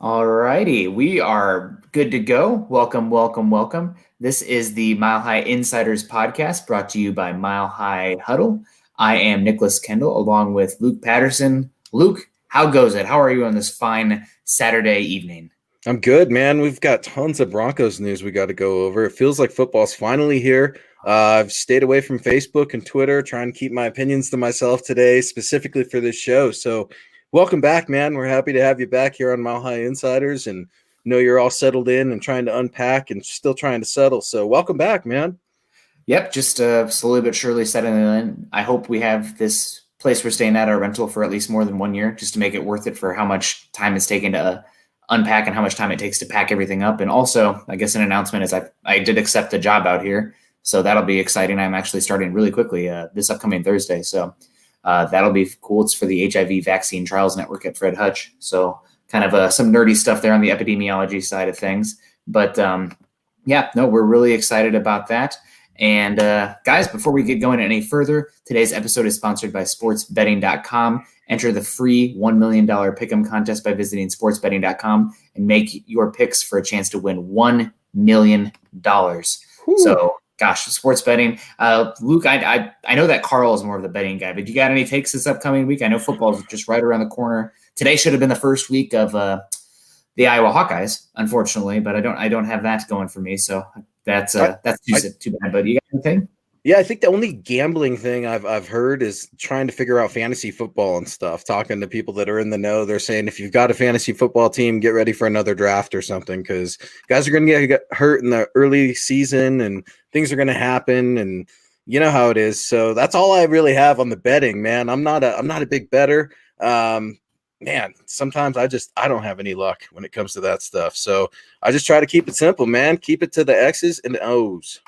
All righty, we are good to go. Welcome, welcome, welcome. This is the Mile High Insiders podcast brought to you by Mile High Huddle. I am Nicholas Kendell along with Luke Patterson. Luke, how goes it? How are you on this fine Saturday evening? I'm good, man. We've got tons of Broncos news we got to go over. It feels like football's finally here. I've stayed away from Facebook and Twitter, trying to keep my opinions to myself today, specifically for this show. So, welcome back, man. We're happy to have you back here on Mile High Insiders, and know you're all settled in and trying to unpack and still trying to settle. So, welcome back, man. Yep, just slowly but surely settling in. I hope we have this place we're staying at, our rental, for at least more than 1 year, just to make it worth it for how much time it's taken to unpack and how much time it takes to pack everything up. And also, I guess an announcement is I did accept a job out here, so that'll be exciting. I'm actually starting really quickly this upcoming Thursday, so that'll be cool. It's for the HIV Vaccine Trials Network at Fred Hutch, so kind of some nerdy stuff there on the epidemiology side of things. But yeah, no, we're really excited about that. And guys, before we get going any further, today's episode is sponsored by sportsbetting.com. Enter the free $1 million pick'em contest by visiting sportsbetting.com and make your picks for a chance to win $1 million. So, gosh, sports betting. Luke, I know that Carl is more of the betting guy, but you got any takes this upcoming week? I know football is just right around the corner. Today should have been the first week of the Iowa Hawkeyes, unfortunately, but I don't have that going for me. So that's too bad. But you got anything? Yeah, I think the only gambling thing I've heard is trying to figure out fantasy football and stuff. Talking to people that are in the know, they're saying if you've got a fantasy football team, get ready for another draft or something, because guys are going to get hurt in the early season and things are going to happen, and you know how it is. So that's all I really have on the betting, man. I'm not a big bettor. Man, sometimes I don't have any luck when it comes to that stuff. So I just try to keep it simple, man. Keep it to the X's and the O's.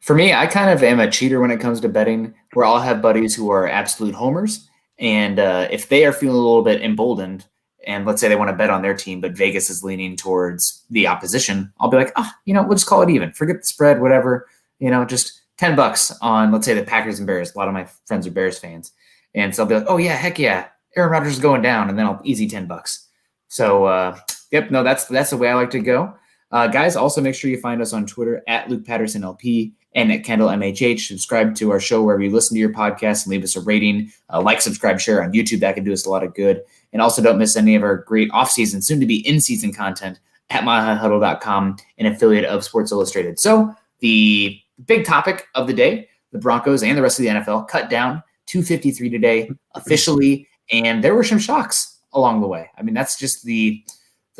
For me, I kind of am a cheater when it comes to betting, where I'll have buddies who are absolute homers. And if they are feeling a little bit emboldened, and let's say they want to bet on their team, but Vegas is leaning towards the opposition, I'll be like, we'll just call it even. Forget the spread, whatever. Just $10 on, let's say, the Packers and Bears. A lot of my friends are Bears fans. And so I'll be like, oh, yeah, heck yeah. Aaron Rodgers is going down, and then I'll easy $10. So, yep, no, that's the way I like to go. Guys, also make sure you find us on Twitter at Luke Patterson LP and at Kendell MHH. Subscribe to our show wherever you listen to your podcast and leave us a rating. Like, subscribe, share on YouTube. That can do us a lot of good. And also don't miss any of our great off-season, soon-to-be in-season content at milehighhuddle.com, an affiliate of Sports Illustrated. So the big topic of the day, the Broncos and the rest of the NFL cut down 253 today officially, and there were some shocks along the way. I mean, that's just the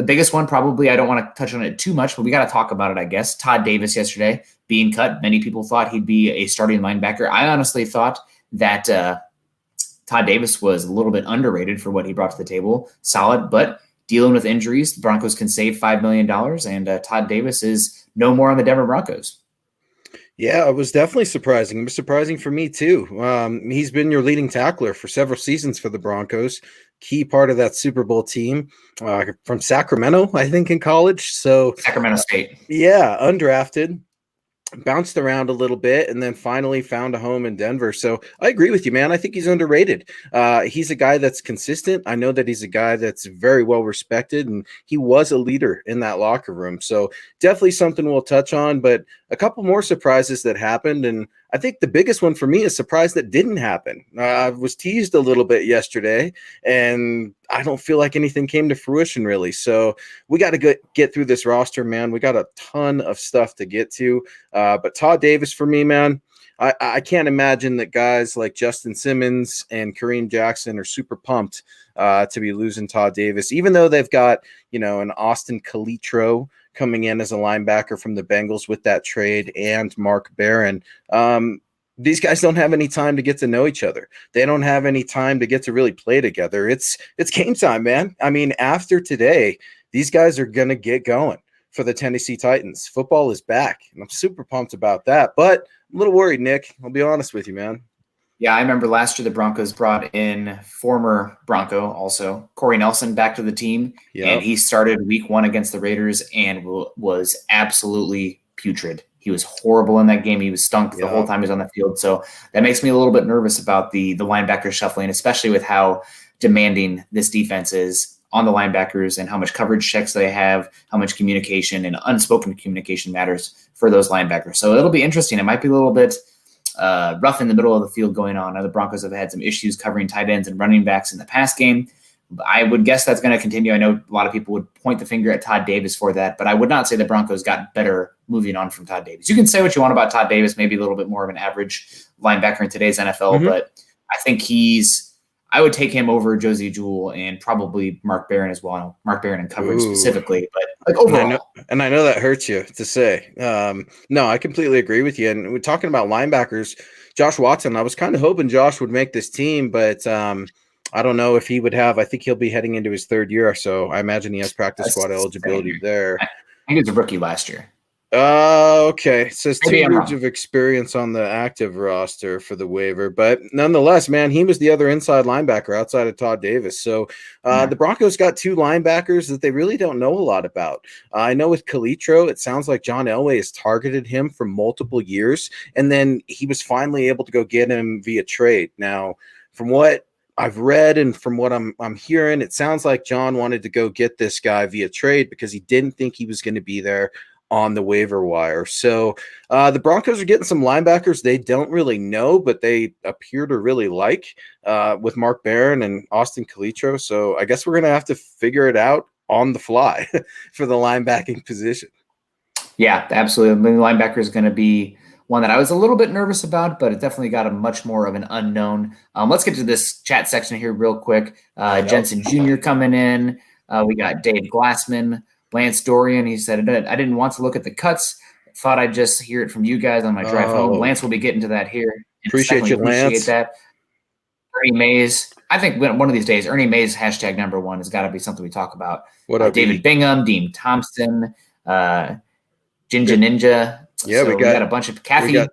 biggest one, probably. I don't want to touch on it too much, but we got to talk about it, I guess. Todd Davis yesterday being cut. Many people thought he'd be a starting linebacker. I honestly thought that Todd Davis was a little bit underrated for what he brought to the table. Solid, but dealing with injuries, the Broncos can save $5 million, and Todd Davis is no more on the Denver Broncos. Yeah, it was definitely surprising. It was surprising for me, too. He's been your leading tackler for several seasons for the Broncos. Key part of that Super Bowl team from Sacramento, I think, in college. So Sacramento State. Yeah, undrafted. Bounced around a little bit and then finally found a home in Denver. So I agree with you, man. I think he's underrated. He's a guy that's consistent. I know that he's a guy that's very well respected, and he was a leader in that locker room. So definitely something we'll touch on, but a couple more surprises that happened. And I think the biggest one for me is surprise that didn't happen. I was teased a little bit yesterday, and I don't feel like anything came to fruition really. So we got to get through this roster, man. We got a ton of stuff to get to. But Todd Davis for me, man, I can't imagine that guys like Justin Simmons and Kareem Jackson are super pumped to be losing Todd Davis, even though they've got, an Austin Calitro coming in as a linebacker from the Bengals with that trade, and Mark Barron. These guys don't have any time to get to know each other. They don't have any time to get to really play together. It's game time, man. I mean, after today, these guys are going to get going for the Tennessee Titans. Football is back, and I'm super pumped about that. But I'm a little worried, Nick. I'll be honest with you, man. Yeah, I remember last year the Broncos brought in former Bronco, also Corey Nelson, back to the team. Yep. And he started week 1 against the Raiders and was absolutely putrid. He was horrible in that game. He was stunk the whole time he was on the field. So that makes me a little bit nervous about the linebacker shuffling, especially with how demanding this defense is on the linebackers and how much coverage checks they have, how much communication and unspoken communication matters for those linebackers. So it'll be interesting. It might be a little bit rough in the middle of the field going on. The Broncos have had some issues covering tight ends and running backs in the pass game. I would guess that's going to continue. I know a lot of people would point the finger at Todd Davis for that, but I would not say the Broncos got better moving on from Todd Davis. You can say what you want about Todd Davis, maybe a little bit more of an average linebacker in today's NFL, but I think I would take him over Josie Jewell and probably Mark Barron as well. Mark Barron in coverage specifically, but like overall. And I know that hurts you to say. No, I completely agree with you. And we're talking about linebackers. Josh Watson, I was kind of hoping Josh would make this team, but I don't know if he would have. I think he'll be heading into his third year, so I imagine he has practice squad eligibility there. I think he was a rookie last year. Okay. It says 2 years of experience on the active roster for the waiver, but nonetheless, man, he was the other inside linebacker outside of Todd Davis. So the Broncos got 2 linebackers that they really don't know a lot about. I know with Calitro, it sounds like John Elway has targeted him for multiple years, and then he was finally able to go get him via trade. Now, from what I've read and from what I'm hearing, it sounds like John wanted to go get this guy via trade because he didn't think he was going to be there on the waiver wire. So the Broncos are getting some linebackers they don't really know, but they appear to really like with Mark Barron and Austin Calitro. So I guess we're going to have to figure it out on the fly for the linebacking position. Yeah, absolutely. The linebacker is going to be one that I was a little bit nervous about, but it definitely got a much more of an unknown. Let's get to this chat section here real quick. Jensen Jr. coming in. We got Dave Glassman, Lance Dorian. He said, I didn't want to look at the cuts. Thought I'd just hear it from you guys on my drive home. Lance will be getting to that here. Appreciate you, Lance. Appreciate that. Ernie Mays. I think one of these days, Ernie Mays hashtag #1 has got to be something we talk about. What up, David Bingham, Dean Thompson, Jinja Ninja. Yeah, so we got a bunch of Kathy.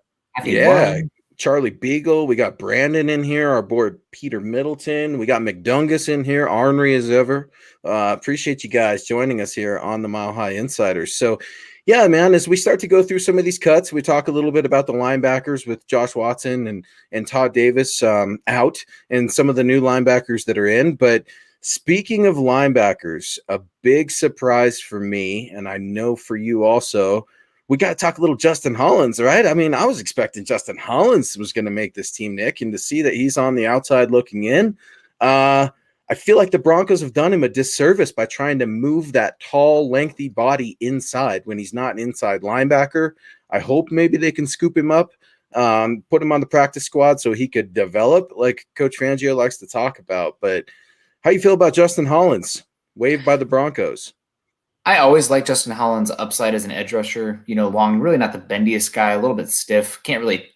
Charlie Beagle. We got Brandon in here. Our boy Peter Middleton. We got McDungus in here. Ornery as ever. Appreciate you guys joining us here on the Mile High Insiders. So, yeah, man, as we start to go through some of these cuts, we talk a little bit about the linebackers with Josh Watson and Todd Davis out and some of the new linebackers that are in. But speaking of linebackers, a big surprise for me, and I know for you also, we got to talk a little Justin Hollins, right? I mean, I was expecting Justin Hollins was going to make this team, Nick, and to see that he's on the outside looking in, I feel like the Broncos have done him a disservice by trying to move that tall, lengthy body inside when he's not an inside linebacker. I hope maybe they can scoop him up, put him on the practice squad so he could develop like Coach Fangio likes to talk about. But how you feel about Justin Hollins, waived by the Broncos? I always like Justin Holland's upside as an edge rusher, long, really not the bendiest guy, a little bit stiff. Can't really,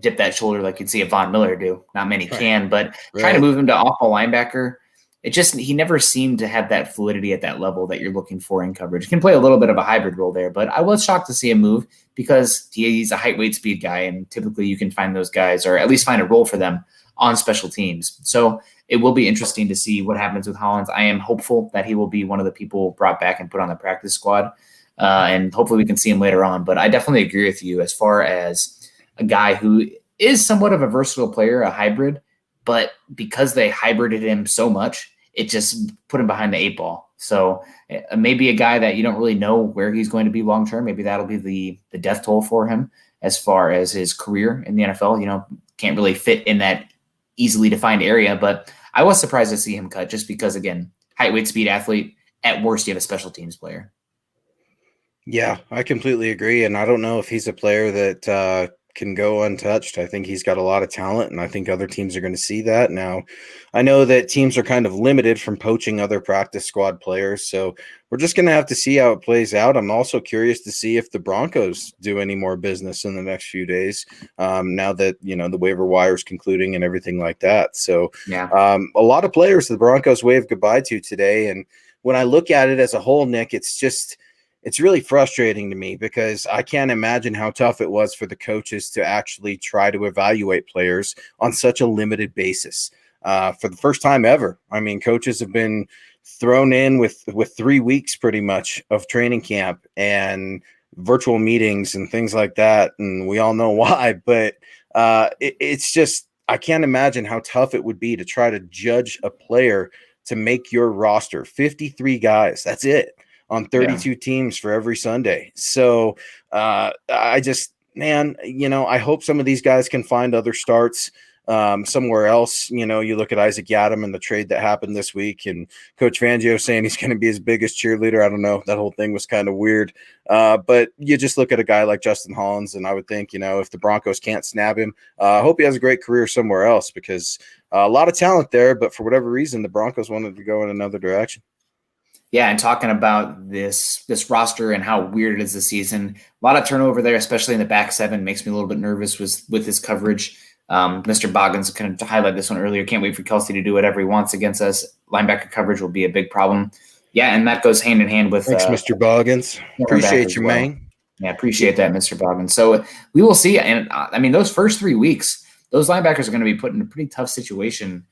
dip that shoulder like you'd see a Von Miller do. Not many can, but trying to move him to off-ball linebacker, he never seemed to have that fluidity at that level that you're looking for in coverage. He can play a little bit of a hybrid role there, but I was shocked to see him move because he's a height, weight, speed guy, and typically you can find those guys or at least find a role for them on special teams. So it will be interesting to see what happens with Hollins. I am hopeful that he will be one of the people brought back and put on the practice squad, and hopefully we can see him later on. But I definitely agree with you as far as a guy who is somewhat of a versatile player, a hybrid, but because they hybrided him so much, it just put him behind the 8 ball. So maybe a guy that you don't really know where he's going to be long-term. Maybe that'll be the death toll for him as far as his career in the NFL. Can't really fit in that easily defined area, but I was surprised to see him cut just because, again, height, weight, speed athlete. At worst, you have a special teams player. Yeah, I completely agree. And I don't know if he's a player that can go untouched. I think he's got a lot of talent, and I think other teams are going to see that. Now, I know that teams are kind of limited from poaching other practice squad players, so we're just going to have to see how it plays out. I'm also curious to see if the Broncos do any more business in the next few days, now that, the waiver wire is concluding and everything like that. So a lot of players the Broncos waved goodbye to today, and when I look at it as a whole, Nick, it's really frustrating to me because I can't imagine how tough it was for the coaches to actually try to evaluate players on such a limited basis. For the first time ever, I mean, coaches have been thrown in with 3 weeks pretty much of training camp and virtual meetings and things like that. And we all know why, but it's just, I can't imagine how tough it would be to try to judge a player to make your roster. 53 guys. That's it on 32 teams for every Sunday. So I just, man, I hope some of these guys can find other starts somewhere else. You look at Isaac Yiadom and the trade that happened this week, and Coach Fangio saying he's going to be his biggest cheerleader. I don't know. That whole thing was kind of weird. But you just look at a guy like Justin Holland, and I would think, if the Broncos can't snab him, I hope he has a great career somewhere else, because a lot of talent there, but for whatever reason, the Broncos wanted to go in another direction. Yeah, and talking about this roster and how weird it is this season, a lot of turnover there, especially in the back seven, makes me a little bit nervous with his coverage. Mr. Boggins kind of highlighted this one earlier. Can't wait for Kelsey to do whatever he wants against us. Linebacker coverage will be a big problem. Yeah, and that goes hand in hand with thanks, Mr. Boggins. Appreciate you, man. Yeah, appreciate that, Mr. Boggins. So we will see. And I mean, those first 3 weeks, those linebackers are going to be put in a pretty tough situation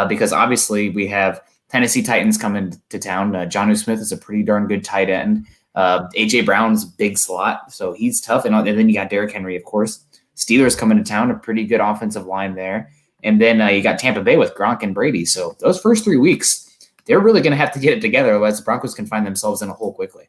because obviously we have Tennessee Titans coming to town. Jonnu Smith is a pretty darn good tight end. A.J. Brown's big slot, so he's tough. And then you got Derrick Henry, of course. Steelers coming to town, a pretty good offensive line there. And then you got Tampa Bay with Gronk and Brady. So those first 3 weeks, they're really going to have to get it together, otherwise the Broncos can find themselves in a hole quickly.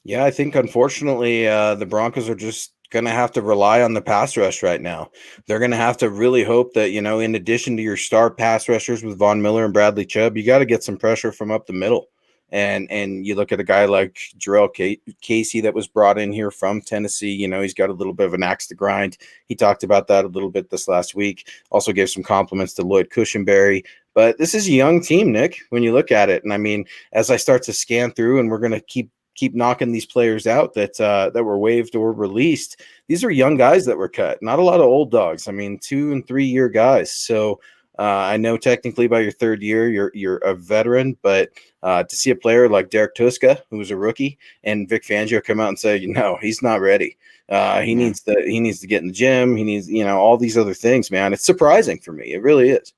Yeah, I think unfortunately the Broncos are just going to have to rely on the pass rush right now. They're going to have to really hope that, in addition to your star pass rushers with Von Miller and Bradley Chubb, you got to get some pressure from up the middle. And you look at a guy like Jarrell Casey that was brought in here from Tennessee. He's got a little bit of an axe to grind. He talked about that a little bit this last week. Also gave some compliments to Lloyd Cushenberry. But this is a young team, Nick, when you look at it. And I mean, as I start to scan through, and we're going to keep knocking these players out that were waived or released. These are young guys that were cut. Not a lot of old dogs. I mean, 2 and 3 year guys. So I know technically by your third year, you're a veteran, but to see a player like Derek Tuska, who was a rookie, and Vic Fangio come out and say, he's not ready. He needs to get in the gym. He needs, all these other things, man. It's surprising for me. It really is.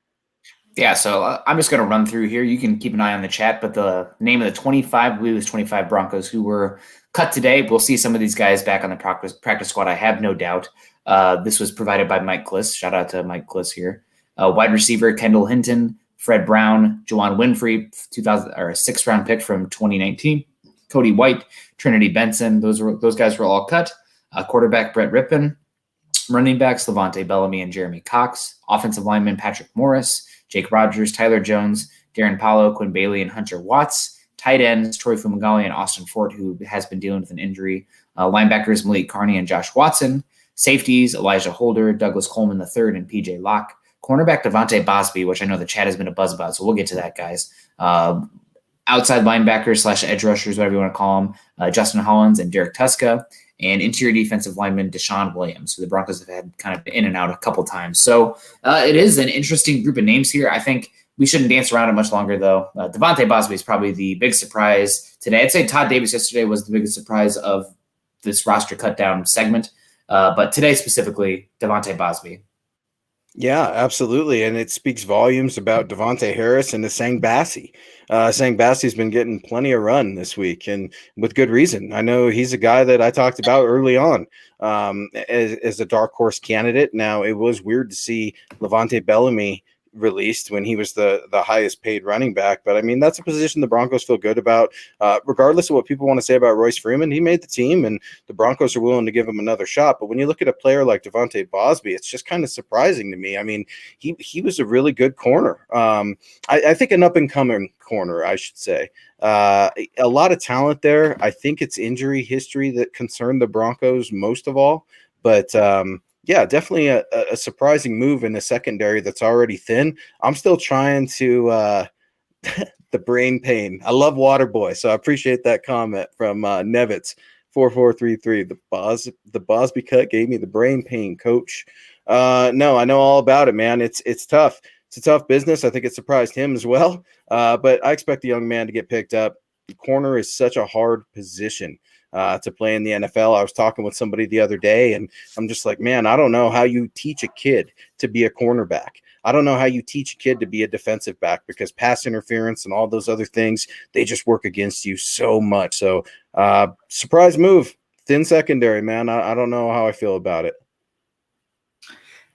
Yeah, so I'm just going to run through here. You can keep an eye on the chat, but the name of the 25, I believe it was 25 Broncos who were cut today. We'll see some of these guys back on the practice squad, I have no doubt. This was provided by Mike Kliss. Shout out to Mike Kliss here. Wide receiver Kendall Hinton, Fred Brown, Juwan Winfrey, 6th-round pick from 2019. Cody White, Trinity Benson. Those guys were all cut. Quarterback Brett Rippon, running backs Levante Bellamy and Jeremy Cox, offensive lineman Patrick Morris, Jake Rogers, Tyler Jones, Darren Paulo, Quinn Bailey, and Hunter Watts. Tight ends Troy Fumagalli and Austin Fort, who has been dealing with an injury. Linebackers Malik Carney and Josh Watson. Safeties Elijah Holder, Douglas Coleman III, and PJ Locke. Cornerback Davonte Boswell, which I know the chat has been a buzz about, so we'll get to that, guys. Outside linebackers / edge rushers, whatever you want to call them, Justin Hollins and Derek Tuska, and interior defensive lineman Deshaun Williams, who the Broncos have had kind of in and out a couple times. So it is an interesting group of names here. I think we shouldn't dance around it much longer, though. Davonte Boswell is probably the big surprise today. I'd say Todd Davis yesterday was the biggest surprise of this roster cut down segment. But today specifically, Davonte Boswell. Yeah, absolutely. And it speaks volumes about Devonte Harris and Sang Bassi. Sang Bassi's been getting plenty of run this week, and with good reason. I know he's a guy that I talked about early on as a dark horse candidate. Now, it was weird to see Levante Bellamy released when he was the highest paid running back. But I mean, that's a position the Broncos feel good about. Regardless of what people want to say about Royce Freeman, he made the team and the Broncos are willing to give him another shot. But when you look at a player like Davonte Boswell, it's just kind of surprising to me. I mean, he was a really good corner. I think an up and coming corner, I should say. A lot of talent there. I think it's injury history that concerned the Broncos most of all. But yeah, definitely a surprising move in a secondary that's already thin. I'm still trying to the brain pain. I love Waterboy, so I appreciate that comment from Nevitz 4433. The Bosby cut gave me the brain pain, coach. No, I know all about it, man. It's tough. It's a tough business. I think it surprised him as well. But I expect the young man to get picked up. The corner is such a hard position to play in the NFL. I was talking with somebody the other day, and I'm just like, man, I don't know how you teach a kid to be a cornerback. I don't know how you teach a kid to be a defensive back, because pass interference and all those other things, they just work against you so much. So surprise move, thin secondary, man. I don't know how I feel about it.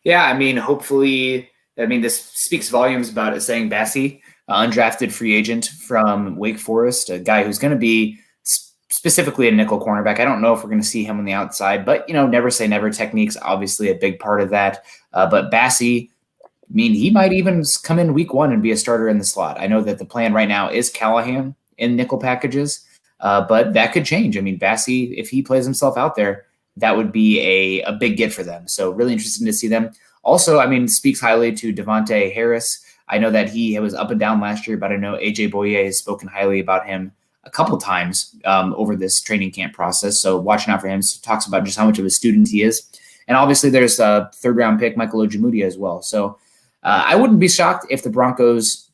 Yeah, I mean, hopefully, this speaks volumes about Sang Bassi. undrafted free agent from Wake Forest, a guy who's going to be specifically a nickel cornerback. I don't know if we're going to see him on the outside, but never say never. Technique's obviously a big part of that. But Bassey, I mean, he might even come in week 1 and be a starter in the slot. I know that the plan right now is Callahan in nickel packages, but that could change. I mean, Bassey, if he plays himself out there, that would be a big get for them. So really interesting to see them. Also, I mean, speaks highly to Devonte Harris. I know that he was up and down last year, but I know AJ Boye has spoken highly about him a couple times over this training camp process. So watching out for him. So talks about just how much of a student he is. And obviously there's a 3rd-round pick, Michael Ojemudia, as well. So I wouldn't be shocked if the Broncos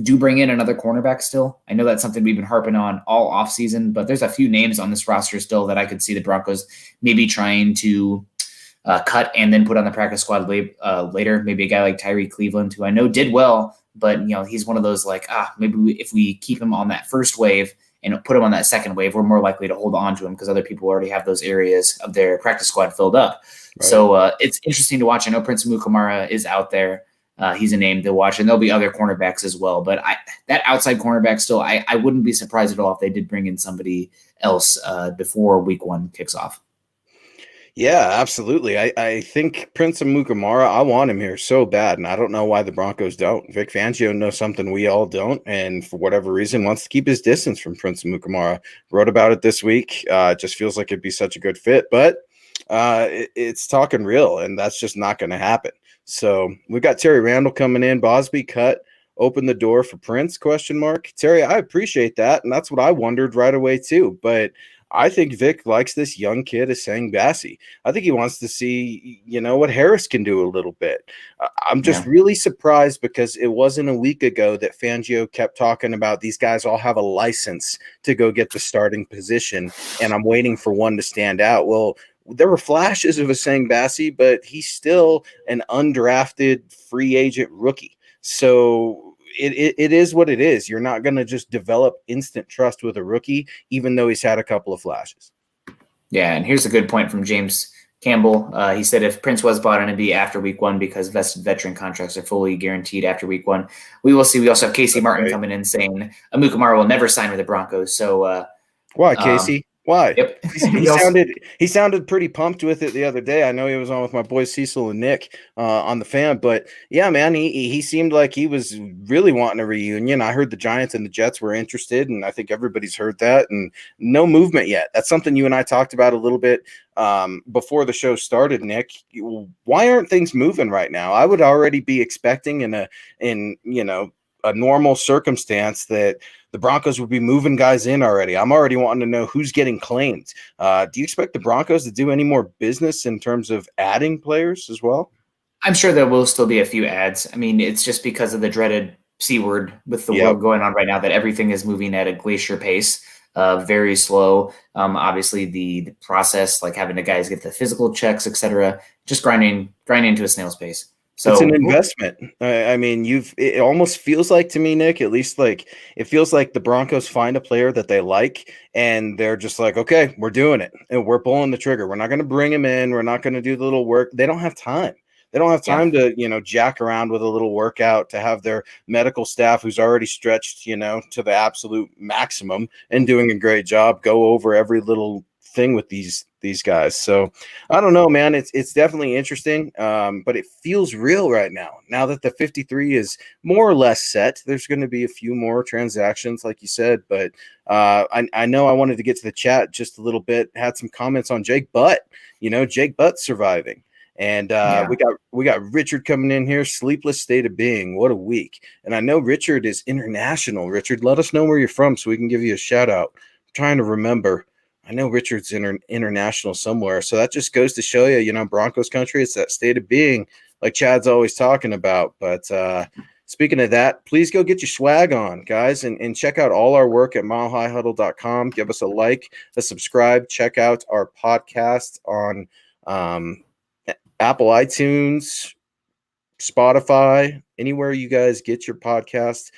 do bring in another cornerback still. I know that's something we've been harping on all offseason, but there's a few names on this roster still that I could see the Broncos maybe trying to cut and then put on the practice squad later. Maybe a guy like Tyree Cleveland, who I know did well, but he's one of those maybe if we keep him on that first wave and put him on that second wave, we're more likely to hold on to him because other people already have those areas of their practice squad filled up. Right. So it's interesting to watch. I know Prince Amukamara is out there. He's a name to watch, and there'll be other cornerbacks as well. But that outside cornerback still, I wouldn't be surprised at all if they did bring in somebody else before week 1 kicks off. Yeah, absolutely. I think Prince Amukamara, I want him here so bad, and I don't know why the Broncos don't. Vic Fangio knows something we all don't, and for whatever reason wants to keep his distance from Prince Amukamara. Wrote about it this week. Just feels like it'd be such a good fit, but it's talking real, and that's just not going to happen. So we've got Terry Randall coming in. Bosby cut, open the door for Prince, ? Terry, I appreciate that, and that's what I wondered right away too, but I think Vic likes this young kid Essang Bassey. I think he wants to see, what Harris can do a little bit. I'm just really surprised because it wasn't a week ago that Fangio kept talking about these guys all have a license to go get the starting position, and I'm waiting for one to stand out. Well, there were flashes of Essang Bassey, but he's still an undrafted free agent rookie. So it is what it is. You're not going to just develop instant trust with a rookie, even though he's had a couple of flashes. Yeah, and here's a good point from James Campbell. He said if Prince was bought in, it'd be after week 1 because vested veteran contracts are fully guaranteed after week 1. We will see. We also have Casey Martin coming in saying Amukamara will never sign with the Broncos. So why, Casey? Why? Yep. He sounded pretty pumped with it the other day. I know he was on with my boys Cecil and Nick on the fan, but yeah, man, he seemed like he was really wanting a reunion. I heard the Giants and the Jets were interested, and I think everybody's heard that, and no movement yet. That's something you and I talked about a little bit before the show started, Nick. Why aren't things moving right now? I would already be expecting in a normal circumstance that the Broncos would be moving guys in already. I'm already wanting to know who's getting claimed. Do you expect the Broncos to do any more business in terms of adding players as well? I'm sure there will still be a few ads. I mean, it's just because of the dreaded C word with the world going on right now that everything is moving at a glacier pace, very slow. Obviously, the process, like having the guys get the physical checks, etc., just grinding to a snail's pace. So it's an investment. I mean, it almost feels like to me, Nick, at least like it feels like the Broncos find a player that they like and they're just like, okay, we're doing it and we're pulling the trigger. We're not going to bring him in. We're not going to do the little work. They don't have time. They don't have time to, jack around with a little workout, to have their medical staff who's already stretched, to the absolute maximum and doing a great job, go over every little thing with these guys. So I don't know, man. It's definitely interesting, but it feels real right now that the 53 is more or less set. There's going to be a few more transactions, like you said, but I know I wanted to get to the chat just a little bit. Had some comments on Jake Butt. Jake Butt surviving. And we got Richard coming in here. Sleepless state of being. What a week. And I know Richard is international. Richard, let us know where you're from so we can give you a shout out. I'm trying to remember. I know Richard's international somewhere. So that just goes to show you, Broncos country, it's that state of being like Chad's always talking about. But speaking of that, please go get your swag on, guys, and check out all our work at milehighhuddle.com. Give us a like, a subscribe. Check out our podcast on Apple iTunes, Spotify, anywhere you guys get your podcast.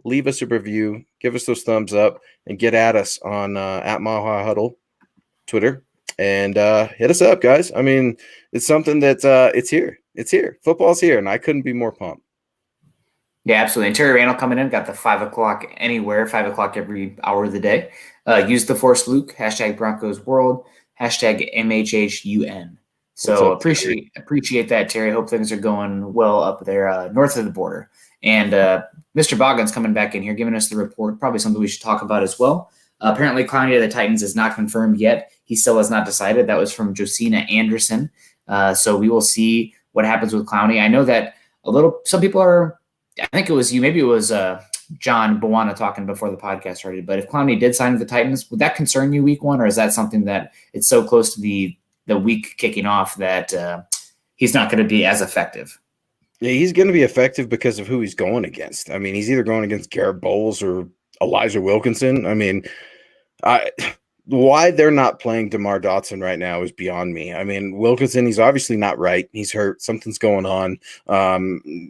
Leave us a review, give us those thumbs up, and get at us on at Mile High Huddle, Twitter, and hit us up, guys. I mean, it's something that it's here. It's here. Football's here, and I couldn't be more pumped. Yeah, absolutely. And Terry Randall coming in, got the 5 o'clock anywhere, 5 o'clock every hour of the day. Use the Force Luke, hashtag Broncos World, hashtag MHHUN. What's So up, Terry? appreciate that, Terry. Hope things are going well up there north of the border. And Mr. Boggins coming back in here, giving us the report, probably something we should talk about as well. Apparently, Clowney of the Titans is not confirmed yet. He still has not decided. That was from Josina Anderson. So we will see what happens with Clowney. I know that some people are, I think it was you, maybe it was John Bawana talking before the podcast started. But if Clowney did sign with the Titans, would that concern you week one, or is that something that it's so close to the week kicking off that he's not going to be as effective? Yeah, he's going to be effective because of who he's going against. I mean, he's either going against Garrett Bowles or Elijah Wilkinson. I mean, why they're not playing DeMar Dotson right now is beyond me. I mean, Wilkinson, he's obviously not right. He's hurt. Something's going on.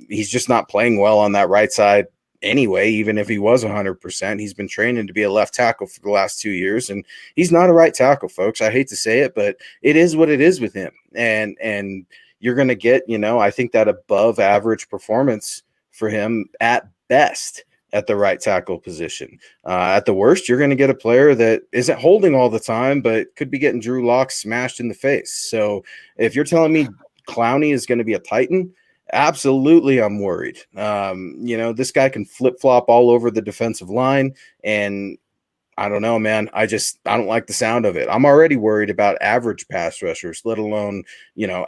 He's just not playing well on that right side anyway, even if he was 100%. He's been training to be a left tackle for the last 2 years, and he's not a right tackle, folks. I hate to say it, but it is what it is with him. And you're going to get, I think that above average performance for him at best at the right tackle position. At the worst, you're going to get a player that isn't holding all the time, but could be getting Drew Lock smashed in the face. So if you're telling me Clowney is going to be a Titan, absolutely I'm worried. This guy can flip-flop all over the defensive line, and I don't know, man. I don't like the sound of it. I'm already worried about average pass rushers, let alone,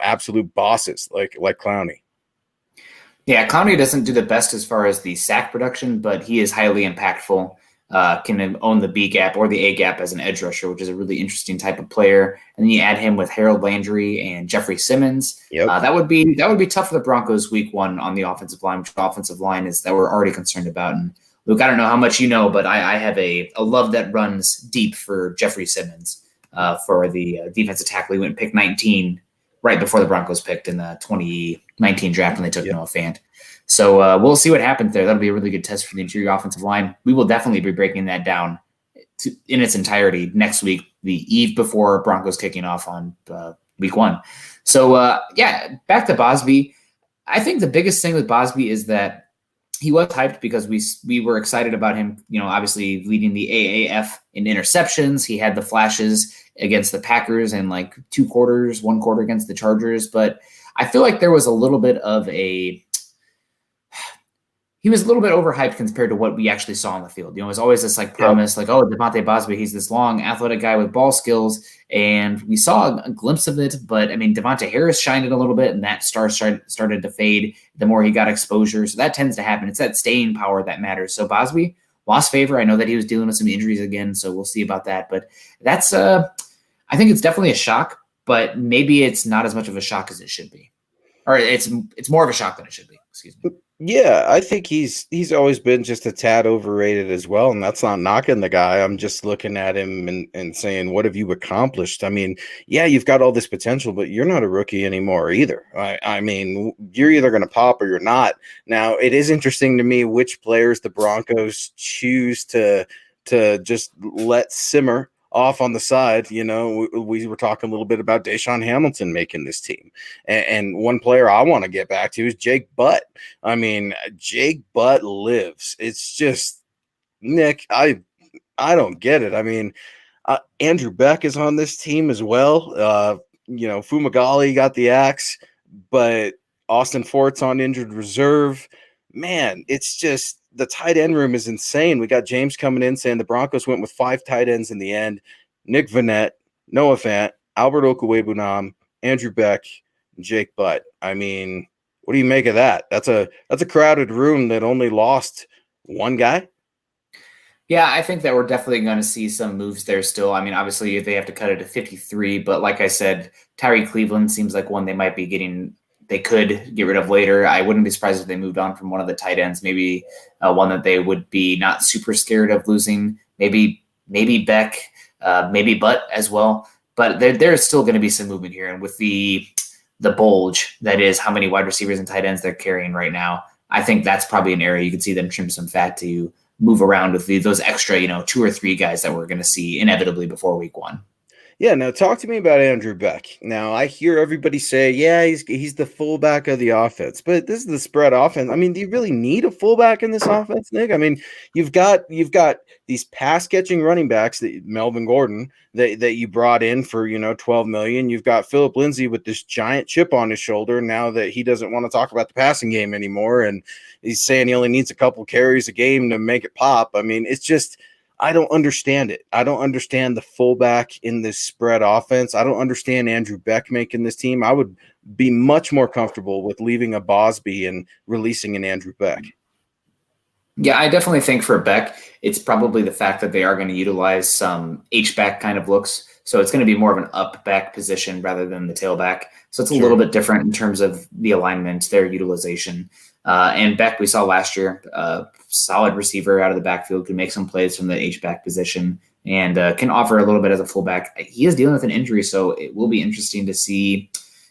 absolute bosses like Clowney. Yeah, Clowney doesn't do the best as far as the sack production, but he is highly impactful. Can own the B gap or the A gap as an edge rusher, which is a really interesting type of player. And then you add him with Harold Landry and Jeffrey Simmons. Yep. That would be tough for the Broncos week one on the offensive line, which the offensive line is that we're already concerned about. And Luke, I don't know how much you know, but I have a love that runs deep for Jeffrey Simmons for the defensive tackle. He went pick 19 right before the Broncos picked in the 2019 draft when they took Noah Fant. So we'll see what happens there. That'll be a really good test for the interior offensive line. We will definitely be breaking that down in its entirety next week, the eve before Broncos kicking off on week one. So, back to Bosby. I think the biggest thing with Bosby is that he was hyped because we were excited about him, obviously leading the AAF in interceptions. He had the flashes against the Packers and like 1 quarter against the Chargers. But I feel like there was a little bit of he was a little bit overhyped compared to what we actually saw on the field. It was always this promise, Davonte Boswell, he's this long, athletic guy with ball skills. And we saw a glimpse of it, but I mean, Devonte Harris shined it a little bit, and that star started to fade the more he got exposure. So that tends to happen. It's that staying power that matters. So Bosby lost favor. I know that he was dealing with some injuries again, so we'll see about that. But that's, I think it's definitely a shock, but maybe it's not as much of a shock as it should be. Or it's more of a shock than it should be. Excuse me. Yeah, I think he's always been just a tad overrated as well, and that's not knocking the guy. I'm just looking at him and saying, what have you accomplished? I mean, yeah, you've got all this potential, but you're not a rookie anymore either. I mean, you're either going to pop or you're not. Now, it is interesting to me which players the Broncos choose to just let simmer off on the side. We were talking a little bit about Deshaun Hamilton making this team. And one player I want to get back to is Jake Butt. I mean, Jake Butt lives. It's just, Nick, I don't get it. I mean, Andrew Beck is on this team as well. Fumagalli got the axe, but Austin Fort's on injured reserve. Man, it's just, the tight end room is insane. We got James coming in saying the Broncos went with 5 tight ends in the end. Nick Vannett, Noah Fant, Albert Okwuegbunam, Andrew Beck, and Jake Butt. I mean, what do you make of that? That's a crowded room that only lost one guy. Yeah, I think that we're definitely going to see some moves there still. I mean, obviously they have to cut it to 53, but like I said, Tyree Cleveland seems like one they might be getting. They could get rid of later. I wouldn't be surprised if they moved on from one of the tight ends, maybe one that they would be not super scared of losing. Maybe Beck, maybe Butt as well. But there's still going to be some movement here. And with the bulge, that is how many wide receivers and tight ends they're carrying right now, I think that's probably an area you could see them trim some fat to move around with those extra, 2 or 3 guys that we're going to see inevitably before week one. Yeah, now talk to me about Andrew Beck. Now I hear everybody say, yeah, he's the fullback of the offense, but this is the spread offense. I mean, do you really need a fullback in this offense, Nick? I mean, you've got these pass catching running backs that Melvin Gordon that you brought in for 12 million. You've got Philip Lindsay with this giant chip on his shoulder now that he doesn't want to talk about the passing game anymore, and he's saying he only needs a couple carries a game to make it pop. I mean, it's just I don't understand it. I don't understand the fullback in this spread offense. I don't understand Andrew Beck making this team. I would be much more comfortable with leaving a Bosby and releasing an Andrew Beck. Yeah, I definitely think for Beck, it's probably the fact that they are going to utilize some H-back kind of looks. So it's going to be more of an up-back position rather than the tailback. So it's a little bit different in terms of the alignment, their utilization. And Beck, we saw last year, solid receiver out of the backfield, can make some plays from the H-back position and can offer a little bit as a fullback. He is dealing with an injury, so it will be interesting to see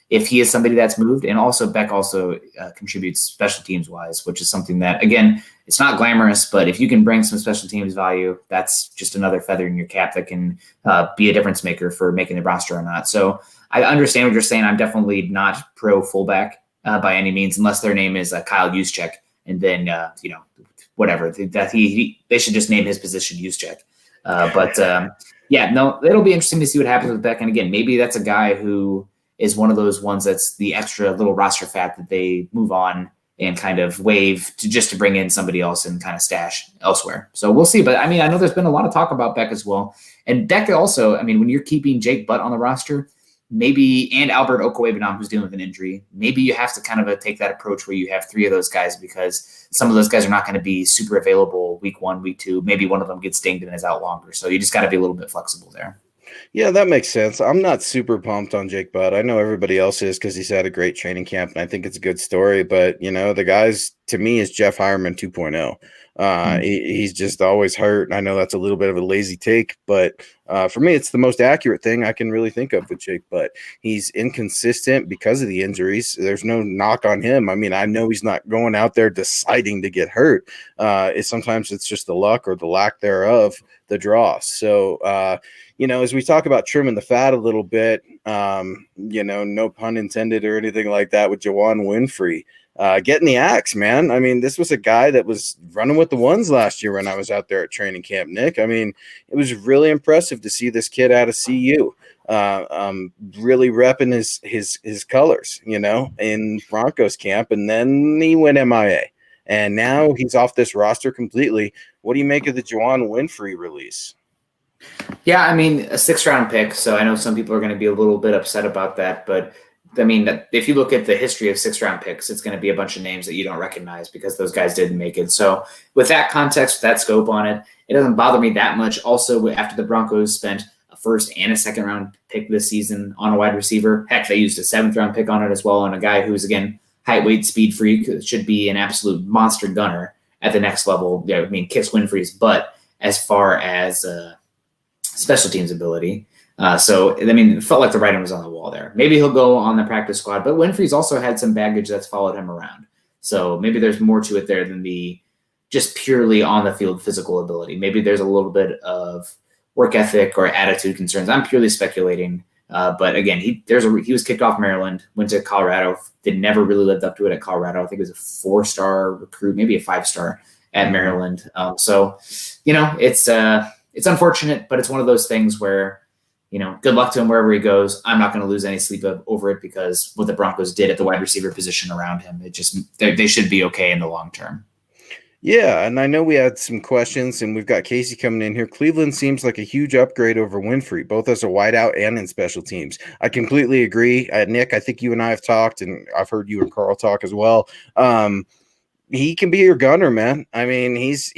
if he is somebody that's moved. And also Beck also contributes special teams wise, which is something that, again, it's not glamorous, but if you can bring some special teams value, that's just another feather in your cap that can be a difference maker for making the roster or not. So I understand what you're saying. I'm definitely not pro fullback by any means, unless their name is Kyle Juszczyk, and then whatever that they should just name his position Juszczyk. It'll be interesting to see what happens with Beck. And again, maybe that's a guy who is one of those ones that's the extra little roster fat that they move on and kind of waive to bring in somebody else and kind of stash elsewhere. So we'll see. But I mean, I know there's been a lot of talk about Beck as well. And Beck also, I mean, when you're keeping Jake Butt on the roster, and Albert Okwuegbunam, who's dealing with an injury, maybe you have to kind of take that approach where you have three of those guys because some of those guys are not going to be super available week 1, week 2. Maybe one of them gets dinged and is out longer. So you just got to be a little bit flexible there. Yeah, that makes sense. I'm not super pumped on Jake Butt. I know everybody else is because he's had a great training camp, and I think it's a good story. But, the guys, to me, is Jeff Hireman 2.0. He's just always hurt. I know that's a little bit of a lazy take, but for me, it's the most accurate thing I can really think of with Jake Butt. He's inconsistent because of the injuries. There's no knock on him. I mean, I know he's not going out there deciding to get hurt. Sometimes it's just the luck or the lack thereof, the draw. So, as we talk about trimming the fat a little bit, no pun intended or anything like that with Juwann Winfree. Getting the axe, man. I mean, this was a guy that was running with the ones last year when I was out there at training camp, Nick. I mean, it was really impressive to see this kid out of CU really repping his colors, in Broncos camp. And then he went MIA. And now he's off this roster completely. What do you make of the Juwann Winfree release? Yeah, I mean, a 6th-round pick. So I know some people are going to be a little bit upset about that, but I mean, if you look at the history of 6th-round picks, it's going to be a bunch of names that you don't recognize because those guys didn't make it. So with that context, with that scope on it, it doesn't bother me that much. Also, after the Broncos spent a 1st and a 2nd-round pick this season on a wide receiver, heck, they used a 7th-round pick on it as well on a guy who's, again, height, weight, speed freak, should be an absolute monster gunner at the next level. I mean, kicks Winfree's butt as far as special teams ability. It felt like the writing was on the wall there. Maybe he'll go on the practice squad, but Winfree's also had some baggage that's followed him around. So maybe there's more to it there than the just purely on the field physical ability. Maybe there's a little bit of work ethic or attitude concerns. I'm purely speculating. But again, he was kicked off Maryland, went to Colorado, never really lived up to it at Colorado. I think it was a 4-star recruit, maybe a 5-star at Maryland. It's unfortunate, but it's one of those things where, good luck to him wherever he goes. I'm not going to lose any sleep over it because what the Broncos did at the wide receiver position around him, they should be okay in the long term. Yeah, and I know we had some questions, and we've got Casey coming in here. Cleveland seems like a huge upgrade over Winfree, both as a wideout and in special teams. I completely agree. Nick, I think you and I have talked, and I've heard you and Carl talk as well. He can be your gunner, man. I mean, he's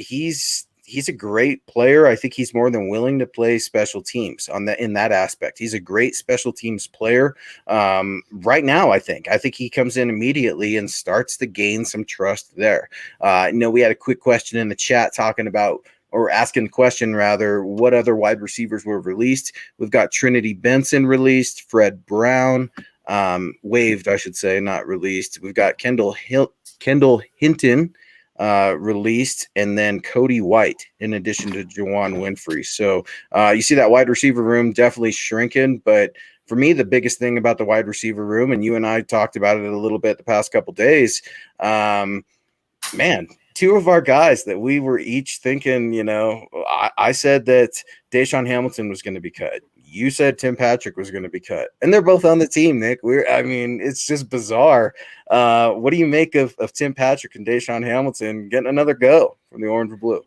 a great player. I think he's more than willing to play special teams in that aspect. He's a great special teams player. Right now, I think he comes in immediately and starts to gain some trust there. We had a quick question in the chat talking about, or asking the question rather, what other wide receivers were released. We've got Trinity Benson released, Fred Brown, waived, I should say, not released. We've got Kendall Hinton, released, and then Cody White in addition to Juwan Winfrey. So you see that wide receiver room definitely shrinking, but for me, the biggest thing about the wide receiver room, and you and I talked about it a little bit the past couple days, man, two of our guys that we were each thinking, I said that Deshaun Hamilton was going to be cut. You said Tim Patrick was going to be cut, and they're both on the team, Nick. It's just bizarre. What do you make of Tim Patrick and Deshaun Hamilton getting another go from the orange and blue?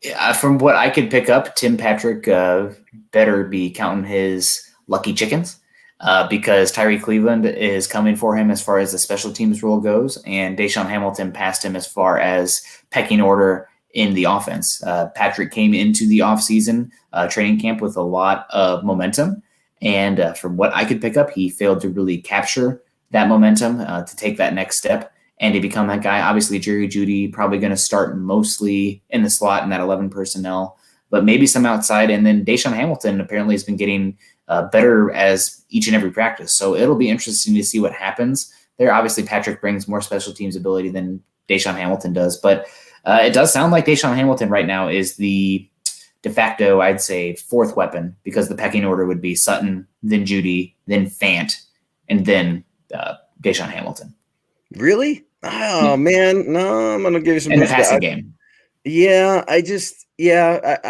Yeah, from what I could pick up, Tim Patrick better be counting his lucky chickens because Tyree Cleveland is coming for him as far as the special teams role goes, and Deshaun Hamilton passed him as far as pecking order in the offense. Patrick came into the offseason training camp with a lot of momentum, and from what I could pick up, he failed to really capture that momentum to take that next step and to become that guy. Obviously, Jerry Jeudy probably going to start mostly in the slot in that 11 personnel, but maybe some outside. And then Deshaun Hamilton apparently has been getting better as each and every practice. So it'll be interesting to see what happens there. Obviously, Patrick brings more special teams ability than Deshaun Hamilton does, but it does sound like Deshaun Hamilton right now is the de facto, I'd say, fourth weapon, because the pecking order would be Sutton, then Jeudy, then Fant, and then Deshaun Hamilton. Really? Oh, man. No, I'm going to give you some in the passing game. Yeah, I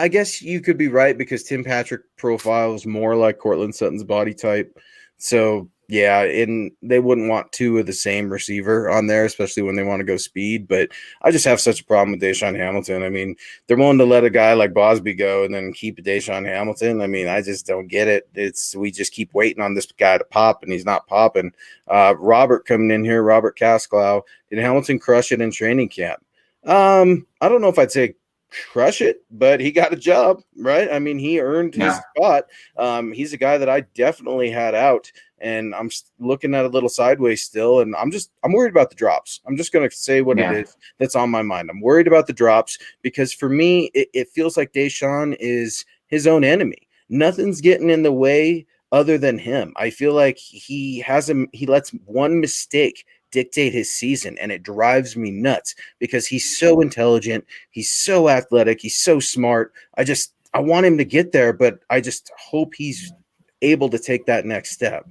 guess you could be right because Tim Patrick profiles more like Cortland Sutton's body type. So, yeah, and they wouldn't want two of the same receiver on there, especially when they want to go speed. But I just have such a problem with Deshaun Hamilton. I mean, they're willing to let a guy like Bosby go and then keep Deshaun Hamilton. I mean, I just don't get it. We just keep waiting on this guy to pop, and he's not popping. Robert coming in here, Robert Casclow. Did Hamilton crush it in training camp? I don't know if I'd say crush it, but he got a job, right? I mean, he earned his spot. He's a guy that I definitely had out, and I'm looking at a little sideways still, and I'm worried about the drops. I'm just going to say what it is that's on my mind. I'm worried about the drops because for me, it feels like Deshaun is his own enemy. Nothing's getting in the way other than him. I feel like he lets one mistake dictate his season, and it drives me nuts because he's so intelligent, he's so athletic, he's so smart. I want him to get there, but I just hope he's able to take that next step.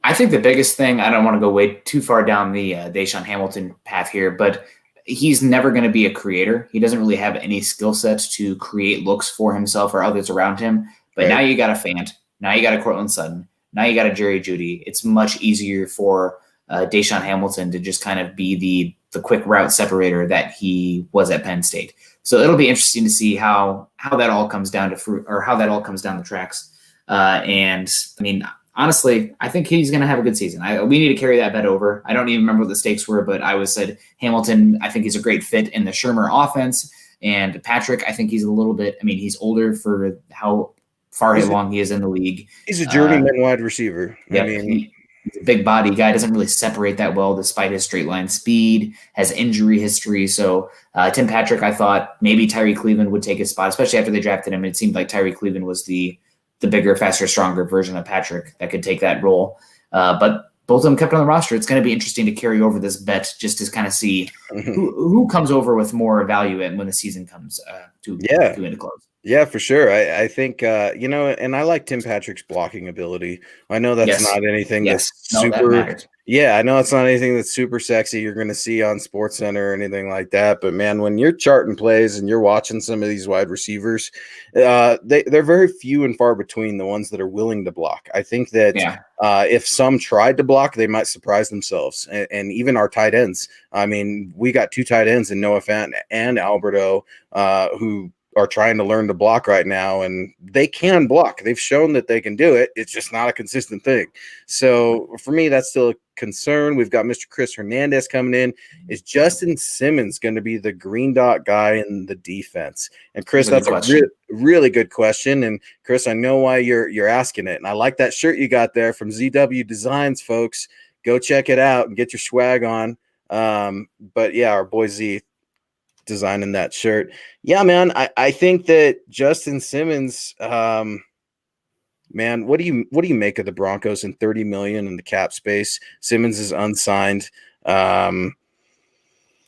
I think the biggest thing, I don't want to go way too far down the Deshaun Hamilton path here, but he's never going to be a creator. He doesn't really have any skill sets to create looks for himself or others around him. But now you got a Fant, now you got a Cortland Sutton, now you got a Jerry Jeudy. It's much easier for Deshaun Hamilton to just kind of be the quick route separator that he was at Penn State. So it'll be interesting to see how that all comes down to fruit, or how that all comes down the tracks. And I mean, honestly, I think he's going to have a good season. We need to carry that bet over. I don't even remember what the stakes were, but I was said Hamilton, I think he's a great fit in the Shermer offense. And Patrick, I think he's a little bit, I mean, he's older for how far along he is in the league. He's a journeyman wide receiver. Yeah, he's a big body guy, doesn't really separate that well despite his straight line speed, has injury history. So Tim Patrick, I thought maybe Tyree Cleveland would take his spot, especially after they drafted him. It seemed like Tyree Cleveland was the bigger, faster, stronger version of Patrick that could take that role. But both of them kept on the roster. It's going to be interesting to carry over this bet just to kind of see who comes over with more value when the season comes to end a close. Yeah, for sure. I think, and I like Tim Patrick's blocking ability. I know that's not anything that's super. I know it's not anything that's super sexy you're going to see on SportsCenter or anything like that. But, man, when you're charting plays and you're watching some of these wide receivers, they're very few and far between the ones that are willing to block. I think that if some tried to block, they might surprise themselves. And even our tight ends. I mean, we got two tight ends in Noah Fant and Alberto who are trying to learn to block right now, and they can block. They've shown that they can do it. It's just not a consistent thing. So for me, that's still a concern. We've got Mr. Chris Hernandez coming in. Is Justin Simmons going to be the green dot guy in the defense? And Chris, that's a really good question. And Chris, I know why you're asking it. And I like that shirt you got there from ZW Designs, folks. Go check it out and get your swag on. But yeah, our boy Z designing that shirt. Yeah, man, I think that Justin Simmons, man, what do you make of the Broncos and $30 million in the cap space? Simmons is unsigned.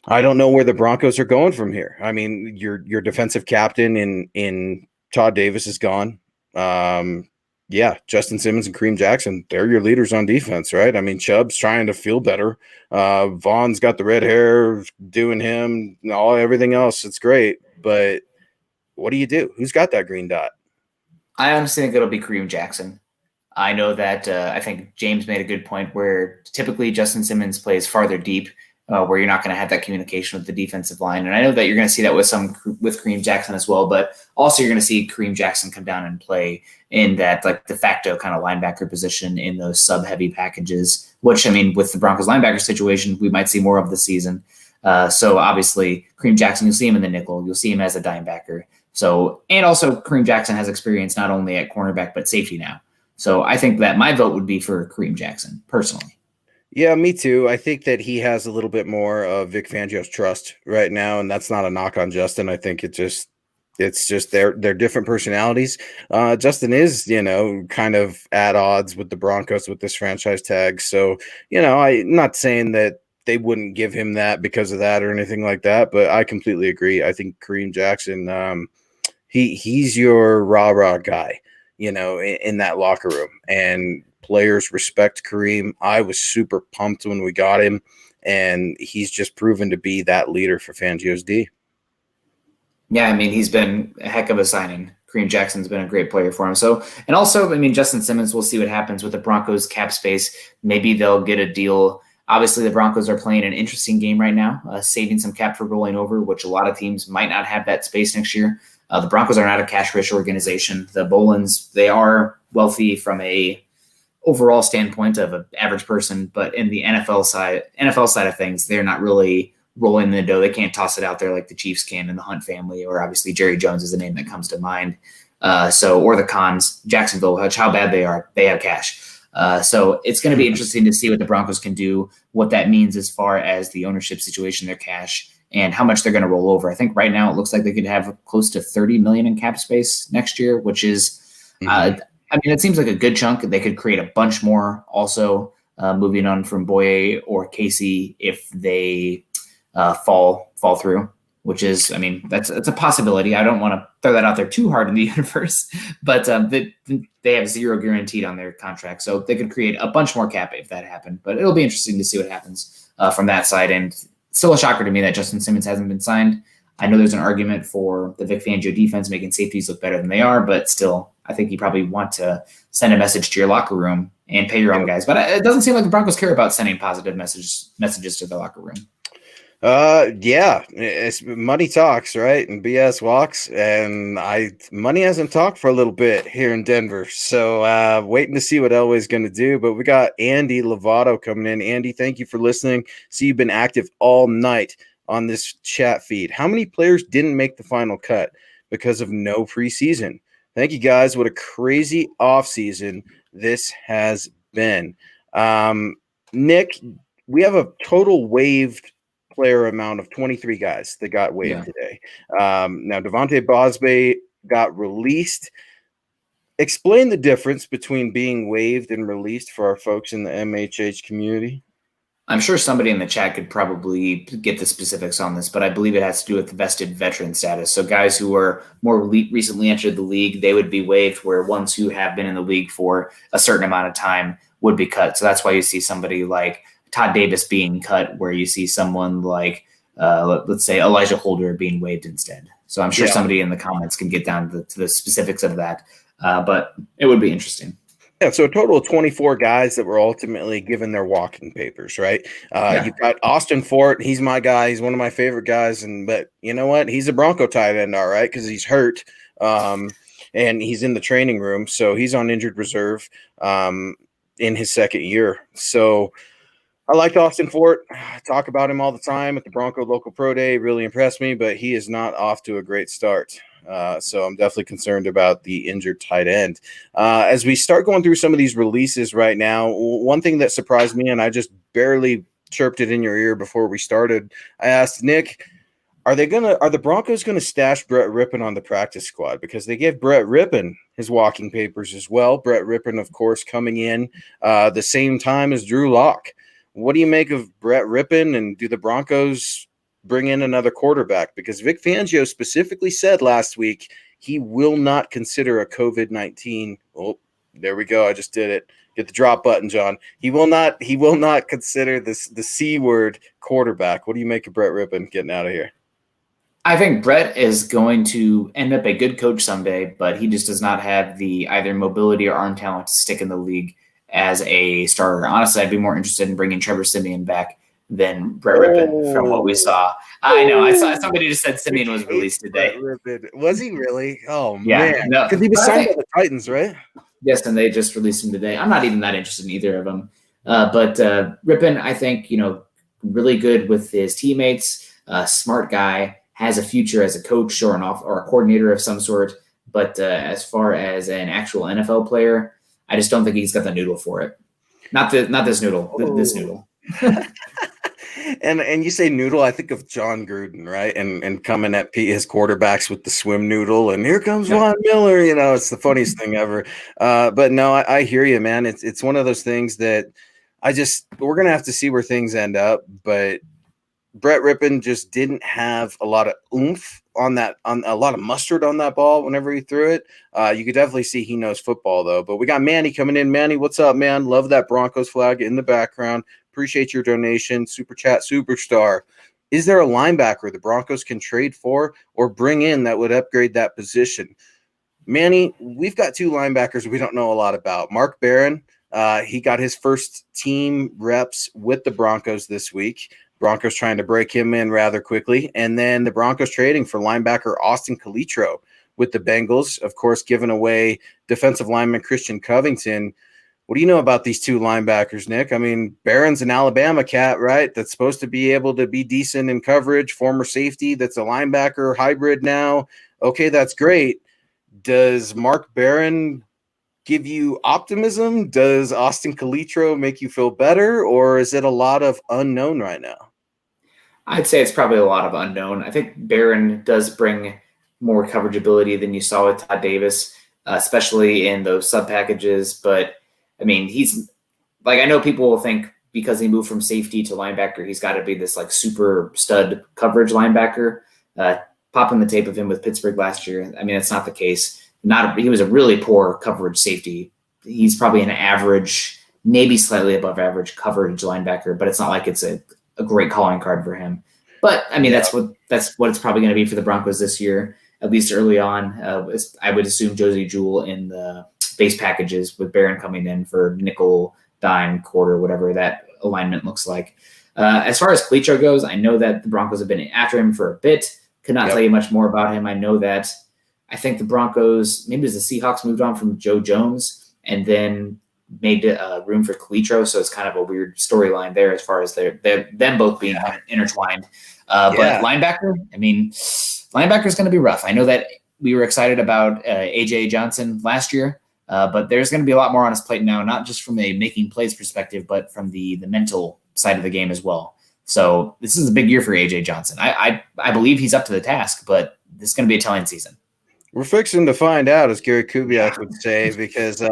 I don't know where the Broncos are going from here. I mean, your defensive captain in Todd Davis is gone. Yeah, Justin Simmons and Kareem Jackson, they're your leaders on defense, right? I mean, Chubb's trying to feel better. Vaughn's got the red hair, doing him, everything else. It's great, but what do you do? Who's got that green dot? I honestly think it'll be Kareem Jackson. I know that I think James made a good point where typically Justin Simmons plays farther deep, where you're not going to have that communication with the defensive line. And I know that you're going to see that with Kareem Jackson as well, but also you're going to see Kareem Jackson come down and play in that like de facto kind of linebacker position in those sub-heavy packages, which, I mean, with the Broncos linebacker situation, we might see more of this season. So obviously Kareem Jackson, you'll see him in the nickel. You'll see him as a dime backer. So, and also Kareem Jackson has experience not only at cornerback, but safety now. So I think that my vote would be for Kareem Jackson personally. Yeah, me too. I think that he has a little bit more of Vic Fangio's trust right now, and that's not a knock on Justin. I think it's just they're different personalities. Justin is, kind of at odds with the Broncos with this franchise tag. So, I'm not saying that they wouldn't give him that because of that or anything like that, but I completely agree. I think Kareem Jackson, he's your rah-rah guy, in that locker room, and players respect Kareem. I was super pumped when we got him, and he's just proven to be that leader for Fangio's D. Yeah, I mean, he's been a heck of a signing. Kareem Jackson's been a great player for him. So, and also, I mean, Justin Simmons, we'll see what happens with the Broncos cap space. Maybe they'll get a deal. Obviously, the Broncos are playing an interesting game right now, saving some cap for rolling over, which a lot of teams might not have that space next year. The Broncos are not a cash-rich organization. The Bolins, they are wealthy from a overall standpoint of an average person, but in the NFL side of things, they're not really rolling the dough. They can't toss it out there like the Chiefs can and the Hunt family, or obviously Jerry Jones is the name that comes to mind. Or the Cons, Jacksonville, how bad they are, they have cash. So it's going to be interesting to see what the Broncos can do, what that means as far as the ownership situation, their cash, and how much they're going to roll over. I think right now it looks like they could have close to $30 million in cap space next year, which is, it seems like a good chunk. They could create a bunch more also, moving on from Boye or Casey if they fall through, which is, that's a possibility. I don't want to throw that out there too hard in the universe, but they have zero guaranteed on their contract. So they could create a bunch more cap if that happened, but it'll be interesting to see what happens from that side. And still a shocker to me that Justin Simmons hasn't been signed. I know there's an argument for the Vic Fangio defense making safeties look better than they are, but still, I think you probably want to send a message to your locker room and pay your own guys. But it doesn't seem like the Broncos care about sending positive messages to the locker room. Yeah, it's money talks, right? And BS walks, and money hasn't talked for a little bit here in Denver. So waiting to see what Elway's going to do. But we got Andy Lovato coming in. Andy, thank you for listening. See, you've been active all night on this chat feed. How many players didn't make the final cut because of no preseason? Thank you, guys. What a crazy offseason this has been. Nick, we have a total waived player amount of 23 guys that got waived today. Now, Davonte Boswell got released. Explain the difference between being waived and released for our folks in the MHH community. I'm sure somebody in the chat could probably get the specifics on this, but I believe it has to do with vested veteran status. So guys who were more recently entered the league, they would be waived, where ones who have been in the league for a certain amount of time would be cut. So that's why you see somebody like Todd Davis being cut, where you see someone like, let's say, Elijah Holder being waived instead. So I'm sure somebody in the comments can get down to the specifics of that, but it would be interesting. Yeah, so a total of 24 guys that were ultimately given their walking papers, right? You've got Austin Fort. He's my guy. He's one of my favorite guys. But you know what? He's a Bronco tight end, all right, because he's hurt, and he's in the training room. So he's on injured reserve in his second year. So I liked Austin Fort. I talk about him all the time at the Bronco Local Pro Day. Really impressed me, but he is not off to a great start. So I'm definitely concerned about the injured tight end. As we start going through some of these releases right now, one thing that surprised me, and I just barely chirped it in your ear before we started, I asked Nick, are the Broncos gonna stash Brett Rippon on the practice squad? Because they gave Brett Rippon his walking papers as well. Brett Rippon, of course, coming in the same time as Drew Lock. What do you make of Brett Rippon, and do the Broncos bring in another quarterback, because Vic Fangio specifically said last week he will not consider a COVID-19. Oh, there we go. I just did it. Get the drop button, John. He will not consider the C word quarterback. What do you make of Brett Rippon getting out of here? I think Brett is going to end up a good coach someday, but he just does not have the either mobility or arm talent to stick in the league as a starter. Honestly, I'd be more interested in bringing Trevor Siemian back than Brett Rippon from what we saw. I know. I saw somebody just said Siemian was released today. Was he really? Oh, yeah, man. no, Because he was signed by the Titans, right? Yes, and they just released him today. I'm not even that interested in either of them. But Rippon, I think, really good with his teammates, smart guy, has a future as a coach or a coordinator of some sort. But as far as an actual NFL player, I just don't think he's got the noodle for it. Not this noodle, this noodle. And you say noodle, I think of John Gruden, right? And coming at his quarterbacks with the swim noodle, and here comes Von Miller. It's the funniest thing ever. But no, I hear you, man. It's one of those things that we're gonna have to see where things end up. But Brett Rippon just didn't have a lot of oomph on a lot of mustard on that ball whenever he threw it. You could definitely see he knows football, though. But we got Manny coming in. Manny, what's up, man? Love that Broncos flag in the background. Appreciate your donation. Super chat superstar. Is there a linebacker the Broncos can trade for or bring in that would upgrade that position? Manny, we've got two linebackers we don't know a lot about. Mark Barron, he got his first team reps with the Broncos this week. Broncos trying to break him in rather quickly. And then the Broncos trading for linebacker Austin Calitro with the Bengals, of course, giving away defensive lineman Christian Covington. What do you know about these two linebackers, Nick? I mean, Barron's an Alabama cat, right? That's supposed to be able to be decent in coverage, former safety that's a linebacker hybrid now. Okay, that's great. Does Mark Barron give you optimism? Does Austin Calitro make you feel better? Or is it a lot of unknown right now? I'd say it's probably a lot of unknown. I think Barron does bring more coverage ability than you saw with Todd Davis, especially in those sub packages. But I mean, he's like, I know people will think because he moved from safety to linebacker, he's got to be this like super stud coverage linebacker. Popping the tape of him with Pittsburgh last year, I mean, that's not the case. He was a really poor coverage safety. He's probably an average, maybe slightly above average coverage linebacker, but it's not like it's a great calling card for him. But I mean, that's what it's probably going to be for the Broncos this year, at least early on. I would assume Josie Jewell in the base packages with Barron coming in for nickel, dime, quarter, whatever that alignment looks like. As far as Calitro goes, I know that the Broncos have been after him for a bit. Could not tell you much more about him. I know that I think the Broncos, maybe it was the Seahawks, moved on from Joe Jones and then made room for Calitro. So it's kind of a weird storyline there as far as them both being intertwined. But linebacker, I mean, linebacker is going to be rough. I know that we were excited about A.J. Johnson last year, but there's going to be a lot more on his plate now, not just from a making plays perspective, but from the mental side of the game as well. So this is a big year for A.J. Johnson. I believe he's up to the task, but this is going to be a telling season. We're fixing to find out, as Gary Kubiak would say, because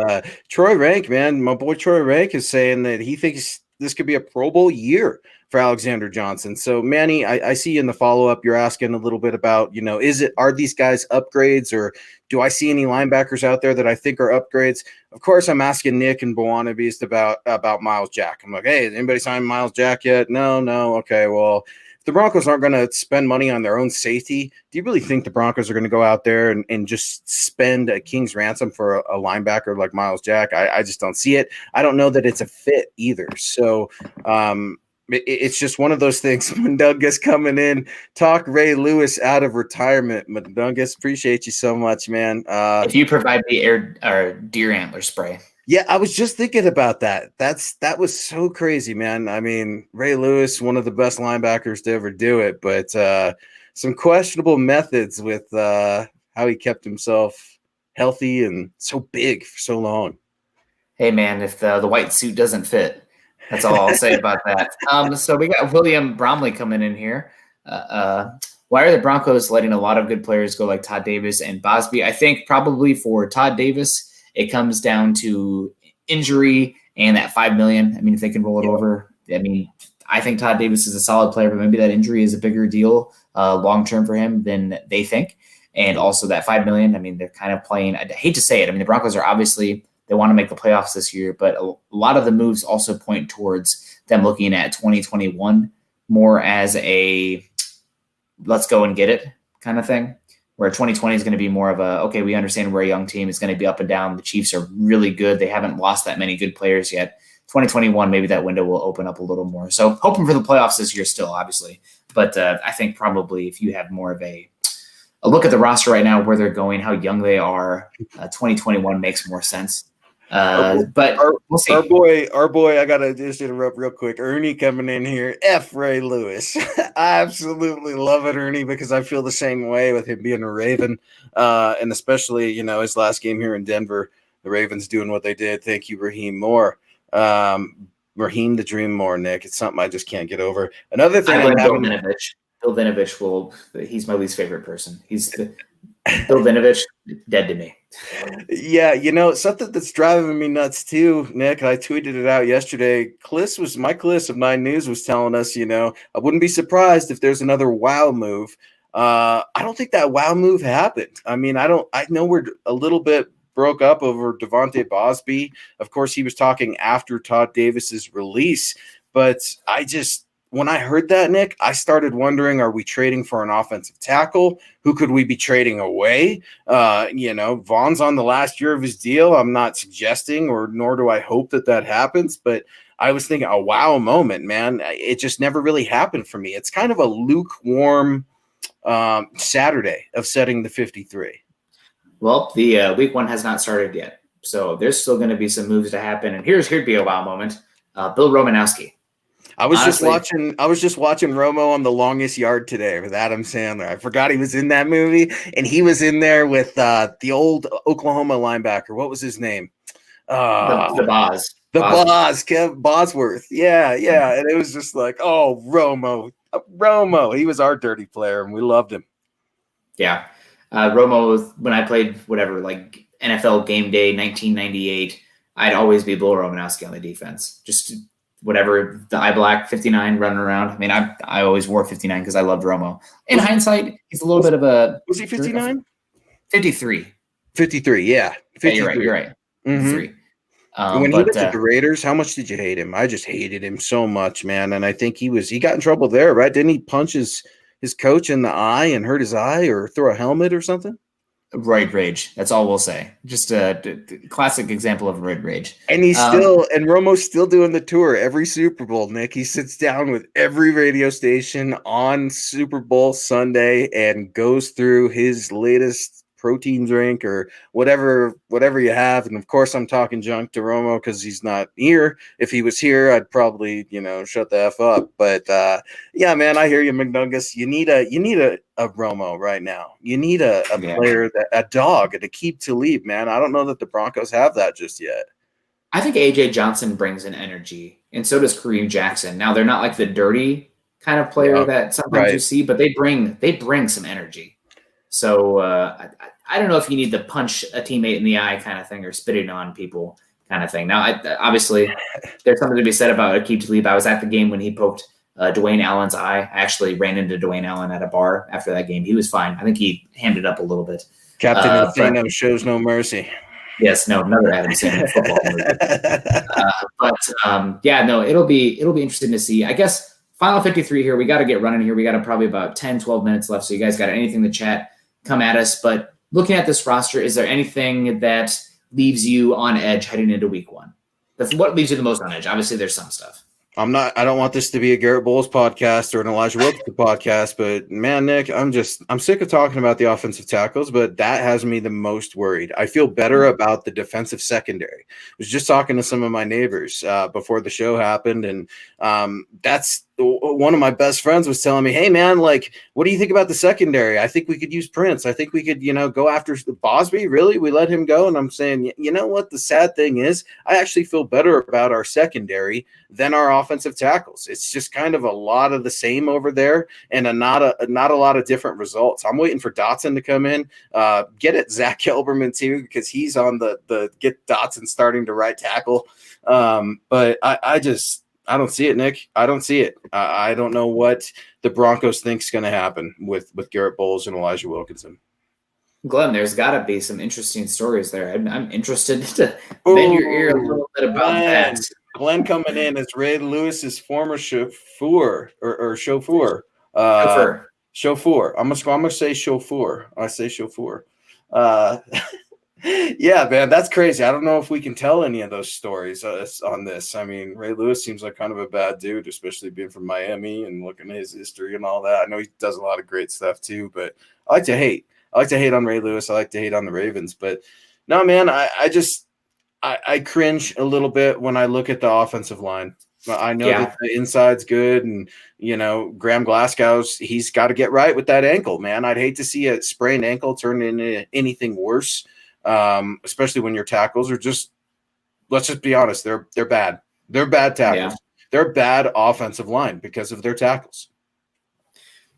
Troy Rank, man, my boy Troy Rank is saying that he thinks this could be a Pro Bowl year for Alexander Johnson. So, Manny, I see in the follow-up you're asking a little bit about, are these guys upgrades, or do I see any linebackers out there that I think are upgrades? Of course, I'm asking Nick and Bowana Beast about Miles Jack. I'm like, hey, has anybody signed Miles Jack yet? No. Okay, well, if the Broncos aren't going to spend money on their own safety, do you really think the Broncos are going to go out there and just spend a king's ransom for a linebacker like Miles Jack? I just don't see it. I don't know that it's a fit either. So, it's just one of those things. Mundungus coming in, talk Ray Lewis out of retirement. Mundungus, appreciate you so much, man. If you provide the deer antler spray. Yeah, I was just thinking about that. That was so crazy, man. I mean, Ray Lewis, one of the best linebackers to ever do it, but some questionable methods with how he kept himself healthy and so big for so long. Hey, man, if the white suit doesn't fit, that's all I'll say about that. So we got William Bromley coming in here. Why are the Broncos letting a lot of good players go like Todd Davis and Bosby? I think probably for Todd Davis, it comes down to injury and that $5 million. I mean, if they can roll it over, I mean, I think Todd Davis is a solid player, but maybe that injury is a bigger deal long term for him than they think. And also that $5 million. I mean, they're kind of playing. I hate to say it. I mean, the Broncos are obviously they want to make the playoffs this year, but a lot of the moves also point towards them looking at 2021 more as a let's go and get it kind of thing. Where 2020 is going to be more of a, okay, we understand we're a young team. It's going to be up and down. The Chiefs are really good. They haven't lost that many good players yet. 2021, maybe that window will open up a little more. So hoping for the playoffs this year still, obviously. But I think probably if you have more of a look at the roster right now, where they're going, how young they are, 2021 makes more sense. But we'll see. Our boy, I gotta just interrupt real quick. Ernie coming in here. F. Ray Lewis. I absolutely love it, Ernie, because I feel the same way with him being a Raven, and especially his last game here in Denver. The Ravens doing what they did. Thank you, Raheem Moore. Raheem the Dream Moore, Nick. It's something I just can't get over. Another thing, Bill Vinovich he's my least favorite person. Bill Vinovich, dead to me. Yeah, something that's driving me nuts too, Nick. I tweeted it out yesterday. Mike Kliss of 9 News was telling us, I wouldn't be surprised if there's another wow move. I don't think that wow move happened. I mean, I know we're a little bit broke up over Davonte Boswell. Of course, he was talking after Todd Davis's release, but when I heard that, Nick, I started wondering, are we trading for an offensive tackle? Who could we be trading away? Vaughn's on the last year of his deal. I'm not suggesting, nor do I hope that happens, but I was thinking a wow moment, man. It just never really happened for me. It's kind of a lukewarm Saturday of setting the 53. Well, the week 1 has not started yet, so there's still going to be some moves to happen. And here'd be a wow moment. Bill Romanowski. I was just watching Romo on The Longest Yard today with Adam Sandler. I forgot he was in that movie, and he was in there with the old Oklahoma linebacker. What was his name? The Boz. Kev Bosworth. Yeah. And it was just like, oh, Romo. He was our dirty player, and we loved him. Yeah. Romo, when I played like NFL Game Day 1998, I'd always be Bill Romanowski on the defense. Just whatever, the eye black 59 running around. I mean, I always wore 59 because I loved Romo. In hindsight, he's a little bit of a... Was he 59? 53. 53, yeah. 53. Yeah, you're right. Mm-hmm. 53. When he went to the Raiders, how much did you hate him? I just hated him so much, man. And I think he got in trouble there, right? Didn't he punch his coach in the eye and hurt his eye or throw a helmet or something? Roid rage. That's all we'll say. Just a classic example of roid rage. And Romo's still doing the tour every Super Bowl, Nick. He sits down with every radio station on Super Bowl Sunday and goes through his latest protein drink or whatever you have. And of course, I'm talking junk to Romo because he's not here. If he was here, I'd probably, shut the F up. But yeah, man, I hear you, McNuggets. You need a Romo right now. You need a player, a dog to keep to leave, man. I don't know that the Broncos have that just yet. I think AJ Johnson brings an energy, and so does Kareem Jackson. Now they're not like the dirty kind of player that sometimes you see, but they bring some energy. So I don't know if you need to punch a teammate in the eye kind of thing or spitting on people kind of thing. Now, obviously, there's something to be said about Aqib Talib. I was at the game when he poked Dwayne Allen's eye. I actually ran into Dwayne Allen at a bar after that game. He was fine. I think he hammed it up a little bit. Captain Insano shows no mercy. Yes, no, another Adam Sandler football movie. It'll be interesting to see. I guess final 53 here. We got to get running here. We got probably about 10, 12 minutes left. So you guys got anything to chat, come at us. But looking at this roster, is there anything that leaves you on edge heading into week 1? That's what leaves you the most on edge. Obviously, there's some stuff. I don't want this to be a Garrett Bowles podcast or an Elijah Wilkins podcast, but man, Nick, I'm sick of talking about the offensive tackles, but that has me the most worried. I feel better about the defensive secondary. I was just talking to some of my neighbors before the show happened, and that's one of my best friends was telling me, hey man, like, what do you think about the secondary? I think we could use Prince. I think we could, go after Bosby. Really? We let him go. And I'm saying, you know what? The sad thing is I actually feel better about our secondary than our offensive tackles. It's just kind of a lot of the same over there and not a lot of different results. I'm waiting for Dotson to come in, get at Zach Kelberman too, because he's on the get Dotson starting to right tackle. But I don't see it, Nick. I don't see it. I don't know what the Broncos think is going to happen with Garrett Bowles and Elijah Wilkinson. Glenn, there's got to be some interesting stories there. I'm interested to bend your ear a little bit about that. Glenn coming in as Ray Lewis's former chauffeur or chauffeur. Chauffeur. I'm gonna say chauffeur. I say chauffeur. Yeah, man, that's crazy. I don't know if we can tell any of those stories on this. I mean, Ray Lewis seems like kind of a bad dude, especially being from Miami and looking at his history and all that. I know he does a lot of great stuff too, but I like to hate. I like to hate on Ray Lewis. I like to hate on the Ravens. But no, man, I cringe a little bit when I look at the offensive line. I know that the inside's good, and Graham Glasgow's he's got to get right with that ankle, man. I'd hate to see a sprained ankle turn into anything worse, especially when your tackles are just. Let's just be honest, they're bad. They're bad tackles. Yeah. They're bad offensive line because of their tackles.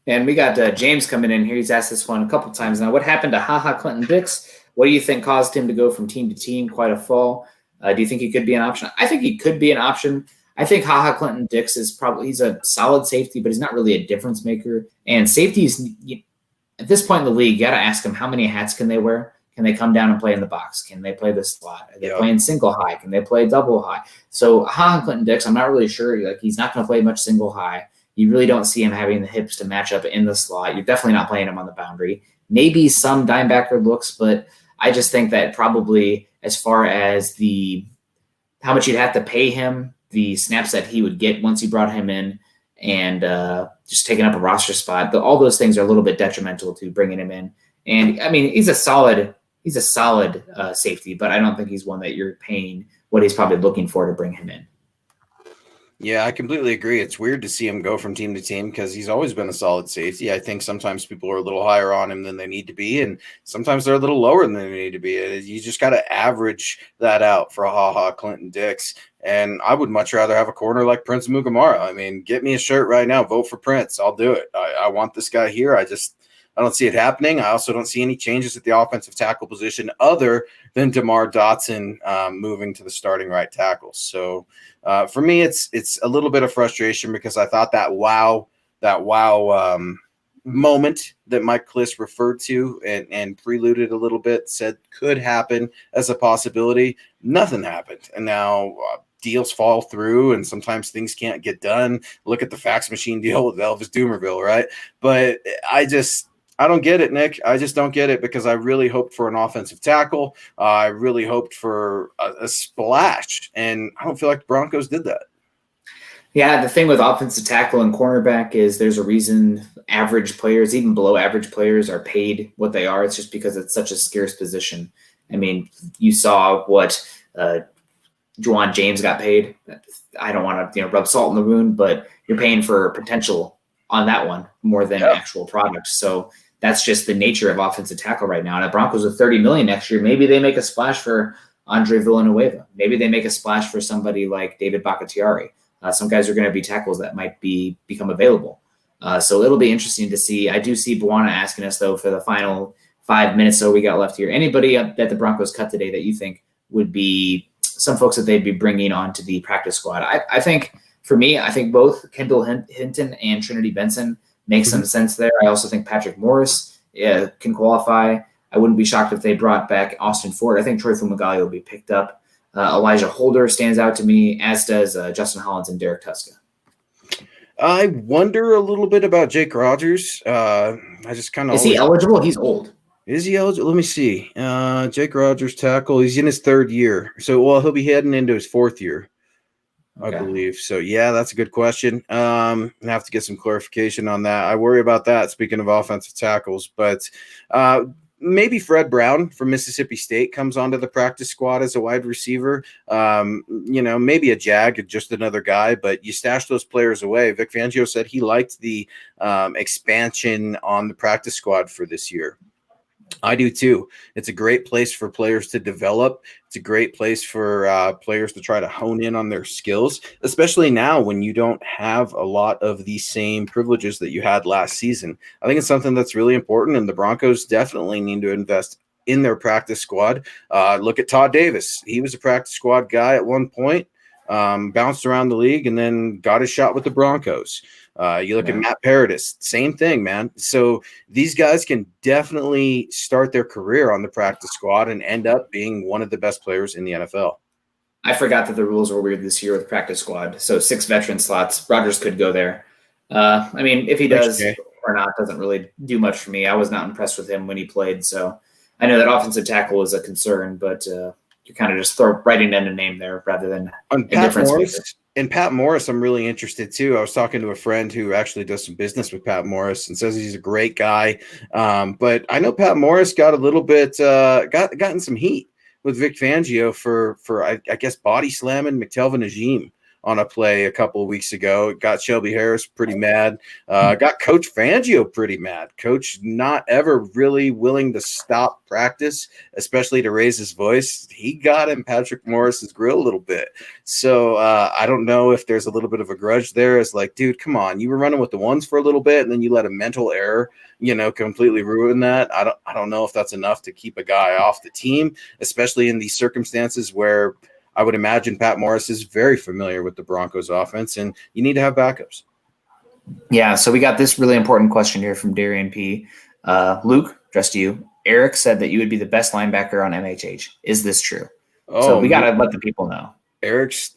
And we got James coming in here. He's asked this one a couple times now. What happened to HaHa Clinton-Dix? What do you think caused him to go from team to team? Quite a fall. Do you think he could be an option? I think he could be an option. I think HaHa Clinton-Dix he's a solid safety, but he's not really a difference maker. And safeties, at this point in the league, you got to ask them how many hats can they wear? Can they come down and play in the box? Can they play the slot? Are they playing single high? Can they play double high? So HaHa Clinton-Dix, I'm not really sure. Like, he's not going to play much single high. You really don't see him having the hips to match up in the slot. You're definitely not playing him on the boundary. Maybe some dime backer looks, but I just think that probably as far as how much you'd have to pay him, the snaps that he would get once you brought him in, and just taking up a roster spot, all those things are a little bit detrimental to bringing him in. And I mean, he's a solid safety, but I don't think he's one that you're paying what he's probably looking for to bring him in. Yeah, I completely agree. It's weird to see him go from team to team because he's always been a solid safety. I think sometimes people are a little higher on him than they need to be, and sometimes they're a little lower than they need to be. You just got to average that out for HaHa Clinton-Dix. And I would much rather have a corner like Prince Mukamara. I mean, get me a shirt right now. Vote for Prince. I'll do it. I want this guy here. I don't see it happening. I also don't see any changes at the offensive tackle position other than DeMar Dotson moving to the starting right tackle. So for me, it's a little bit of frustration because I thought that wow moment that Mike Kliss referred to and preluded a little bit, said could happen as a possibility. Nothing happened. And now deals fall through and sometimes things can't get done. Look at the fax machine deal with Elvis Dumervil, right? But I don't get it, Nick. I just don't get it because I really hoped for an offensive tackle. I really hoped for a splash, and I don't feel like the Broncos did that. Yeah, the thing with offensive tackle and cornerback is there's a reason average players, even below average players, are paid what they are. It's just because it's such a scarce position. I mean, you saw what Juwan James got paid. I don't want to rub salt in the wound, but you're paying for potential on that one more than actual product. So that's just the nature of offensive tackle right now. And the Broncos with $30 million next year, maybe they make a splash for Andre Villanueva. Maybe they make a splash for somebody like David Bakhtiari. Some guys are going to be tackles that might become available. So it'll be interesting to see. I do see Buwana asking us, though, for the final 5 minutes so we got left here. Anybody that the Broncos cut today that you think would be some folks that they'd be bringing on to the practice squad? I think, for me, I think both Kendall Hinton and Trinity Benson make some sense there. I also think Patrick Morris can qualify. I wouldn't be shocked if they brought back Austin Ford. I think Troy Fumagalli will be picked up. Elijah Holder stands out to me, as does Justin Hollins and Derek Tuska. I wonder a little bit about Jake Rogers. I just kind of is he eligible? He's old. Is he eligible? Let me see. Jake Rogers tackle. He's in his third year, so he'll be heading into his fourth year, I believe. So yeah, that's a good question. I have to get some clarification on that. I worry about that. Speaking of offensive tackles, but maybe Fred Brown from Mississippi State comes onto the practice squad as a wide receiver. Maybe a Jag, just another guy, but you stash those players away. Vic Fangio said he liked the expansion on the practice squad for this year. I do too. It's a great place for players to develop. It's a great place for players to try to hone in on their skills, especially now when you don't have a lot of the same privileges that you had last season. I think it's something that's really important, and the Broncos definitely need to invest in their practice squad. Look at Todd Davis. He was a practice squad guy at one point. bounced around the league, and then got his shot with the Broncos. You look at Matt Paradis, same thing, man. So these guys can definitely start their career on the practice squad and end up being one of the best players in the NFL. I forgot that the rules were weird this year with practice squad. So 6 veteran slots. Rodgers could go there. I mean, if he does or not, doesn't really do much for me. I was not impressed with him when he played. So I know that offensive tackle is a concern, but you're kind of just writing in a name there rather than on Pat Morris. And Pat Morris, I'm really interested too. I was talking to a friend who actually does some business with Pat Morris and says he's a great guy. But I know Pat Morris got a little bit gotten some heat with Vic Fangio for I guess body slamming McTelvin Najim on a play a couple of weeks ago. It got Shelby Harris pretty mad. Got Coach Fangio pretty mad. Coach not ever really willing to stop practice, especially to raise his voice. He got in Patrick Morris's grill a little bit. So I don't know if there's a little bit of a grudge there. It's like, dude, come on. You were running with the ones for a little bit, and then you let a mental error completely ruin that. I don't know if that's enough to keep a guy off the team, especially in these circumstances where I would imagine Pat Morris is very familiar with the Broncos offense, and you need to have backups. Yeah, so we got this really important question here from Darian P. Luke, addressed to you. Eric said that you would be the best linebacker on MHH. Is this true? So we got to let the people know. Eric's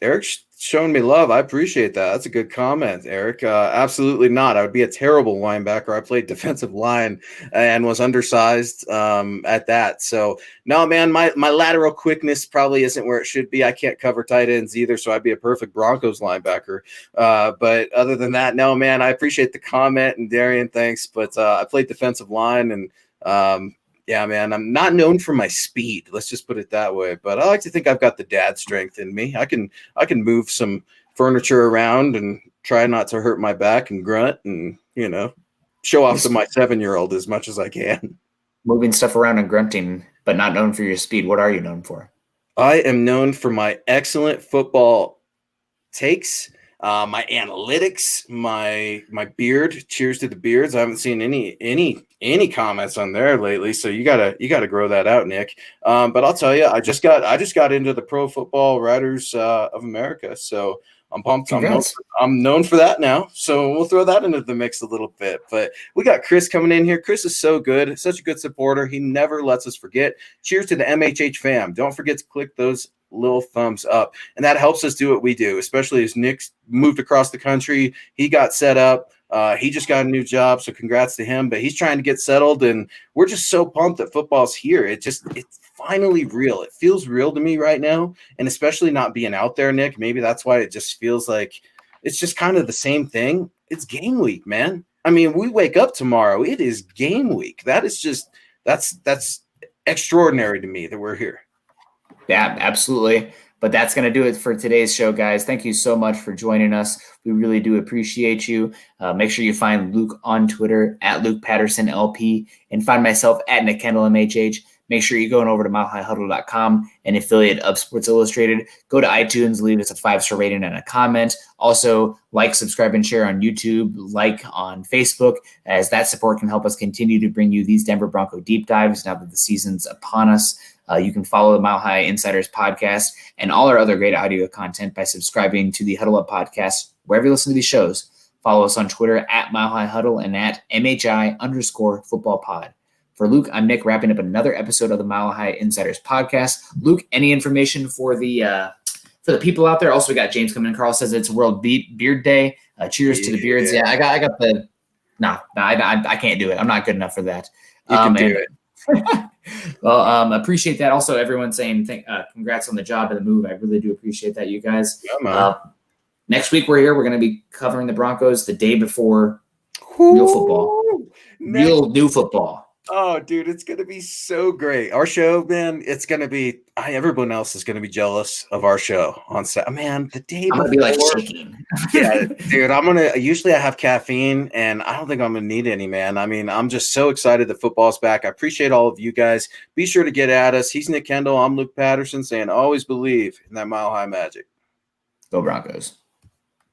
showing me love. I appreciate that. That's a good comment, Eric. Absolutely not. I would be a terrible linebacker. I played defensive line and was undersized at that. So no, man, my lateral quickness probably isn't where it should be. I can't cover tight ends either, so I'd be a perfect Broncos linebacker. But other than that, no, man, I appreciate the comment, and Darian, thanks. But I played defensive line, and yeah, man, I'm not known for my speed. Let's just put it that way. But I like to think I've got the dad strength in me. I can move some furniture around and try not to hurt my back and grunt and, show off to my 7-year-old as much as I can. Moving stuff around and grunting, but not known for your speed. What are you known for? I am known for my excellent football takes, my analytics, my beard. Cheers to the beards. I haven't seen any comments on there lately, so you gotta grow that out, Nick. But I'll tell you, I just got into the Pro Football Writers of America, so I'm pumped. I'm known for that now, so we'll throw that into the mix a little bit. But we got Chris coming in here. Chris is so good, such a good supporter. He never lets us forget. Cheers to the MHH fam. Don't forget to click those little thumbs up, and that helps us do what we do, especially as Nick moved across the country. He got set up. He just got a new job, so congrats to him, but he's trying to get settled, and we're just so pumped that football's here. It's finally real. It feels real to me right now, and especially not being out there, Nick, maybe that's why it just feels like it's just kind of the same thing. It's game week, man. I mean, we wake up tomorrow, it is game week. That is just that's extraordinary to me that we're here. Yeah, absolutely. But that's going to do it for today's show, guys. Thank you so much for joining us. We really do appreciate you. Make sure you find Luke on Twitter at Luke Patterson LP and find myself at Nick Kendell MHH. Make sure you're going over to milehighhuddle.com, an affiliate of Sports Illustrated. Go to iTunes, leave us a 5-star rating and a comment. Also, like, subscribe, and share on YouTube, like on Facebook, as that support can help us continue to bring you these Denver Bronco deep dives now that the season's upon us. You can follow the Mile High Insiders podcast and all our other great audio content by subscribing to the Huddle Up podcast wherever you listen to these shows. Follow us on Twitter at Mile High Huddle and at MHI_football pod. For Luke, I'm Nick, wrapping up another episode of the Mile High Insiders podcast. Luke, any information for the people out there? Also, we got James coming in. Carl says it's World Beard Day. Cheers to the beards. Yeah, I got the. I can't do it. I'm not good enough for that. You can do it. Well, appreciate that. Also, everyone saying congrats on the job and the move. I really do appreciate that, you guys. Yeah, next week we're here. We're going to be covering the Broncos the day before real football. Real new football. Oh, dude, it's going to be so great. Our show, man, it's going to be – everyone else is going to be jealous of our show on Saturday. Man, the day before – I'm going to be like shaking. Yeah, dude, I'm going to – usually I have caffeine, and I don't think I'm going to need any, man. I mean, I'm just so excited that football's back. I appreciate all of you guys. Be sure to get at us. He's Nick Kendell. I'm Luke Patterson saying always believe in that Mile High magic. Go Broncos.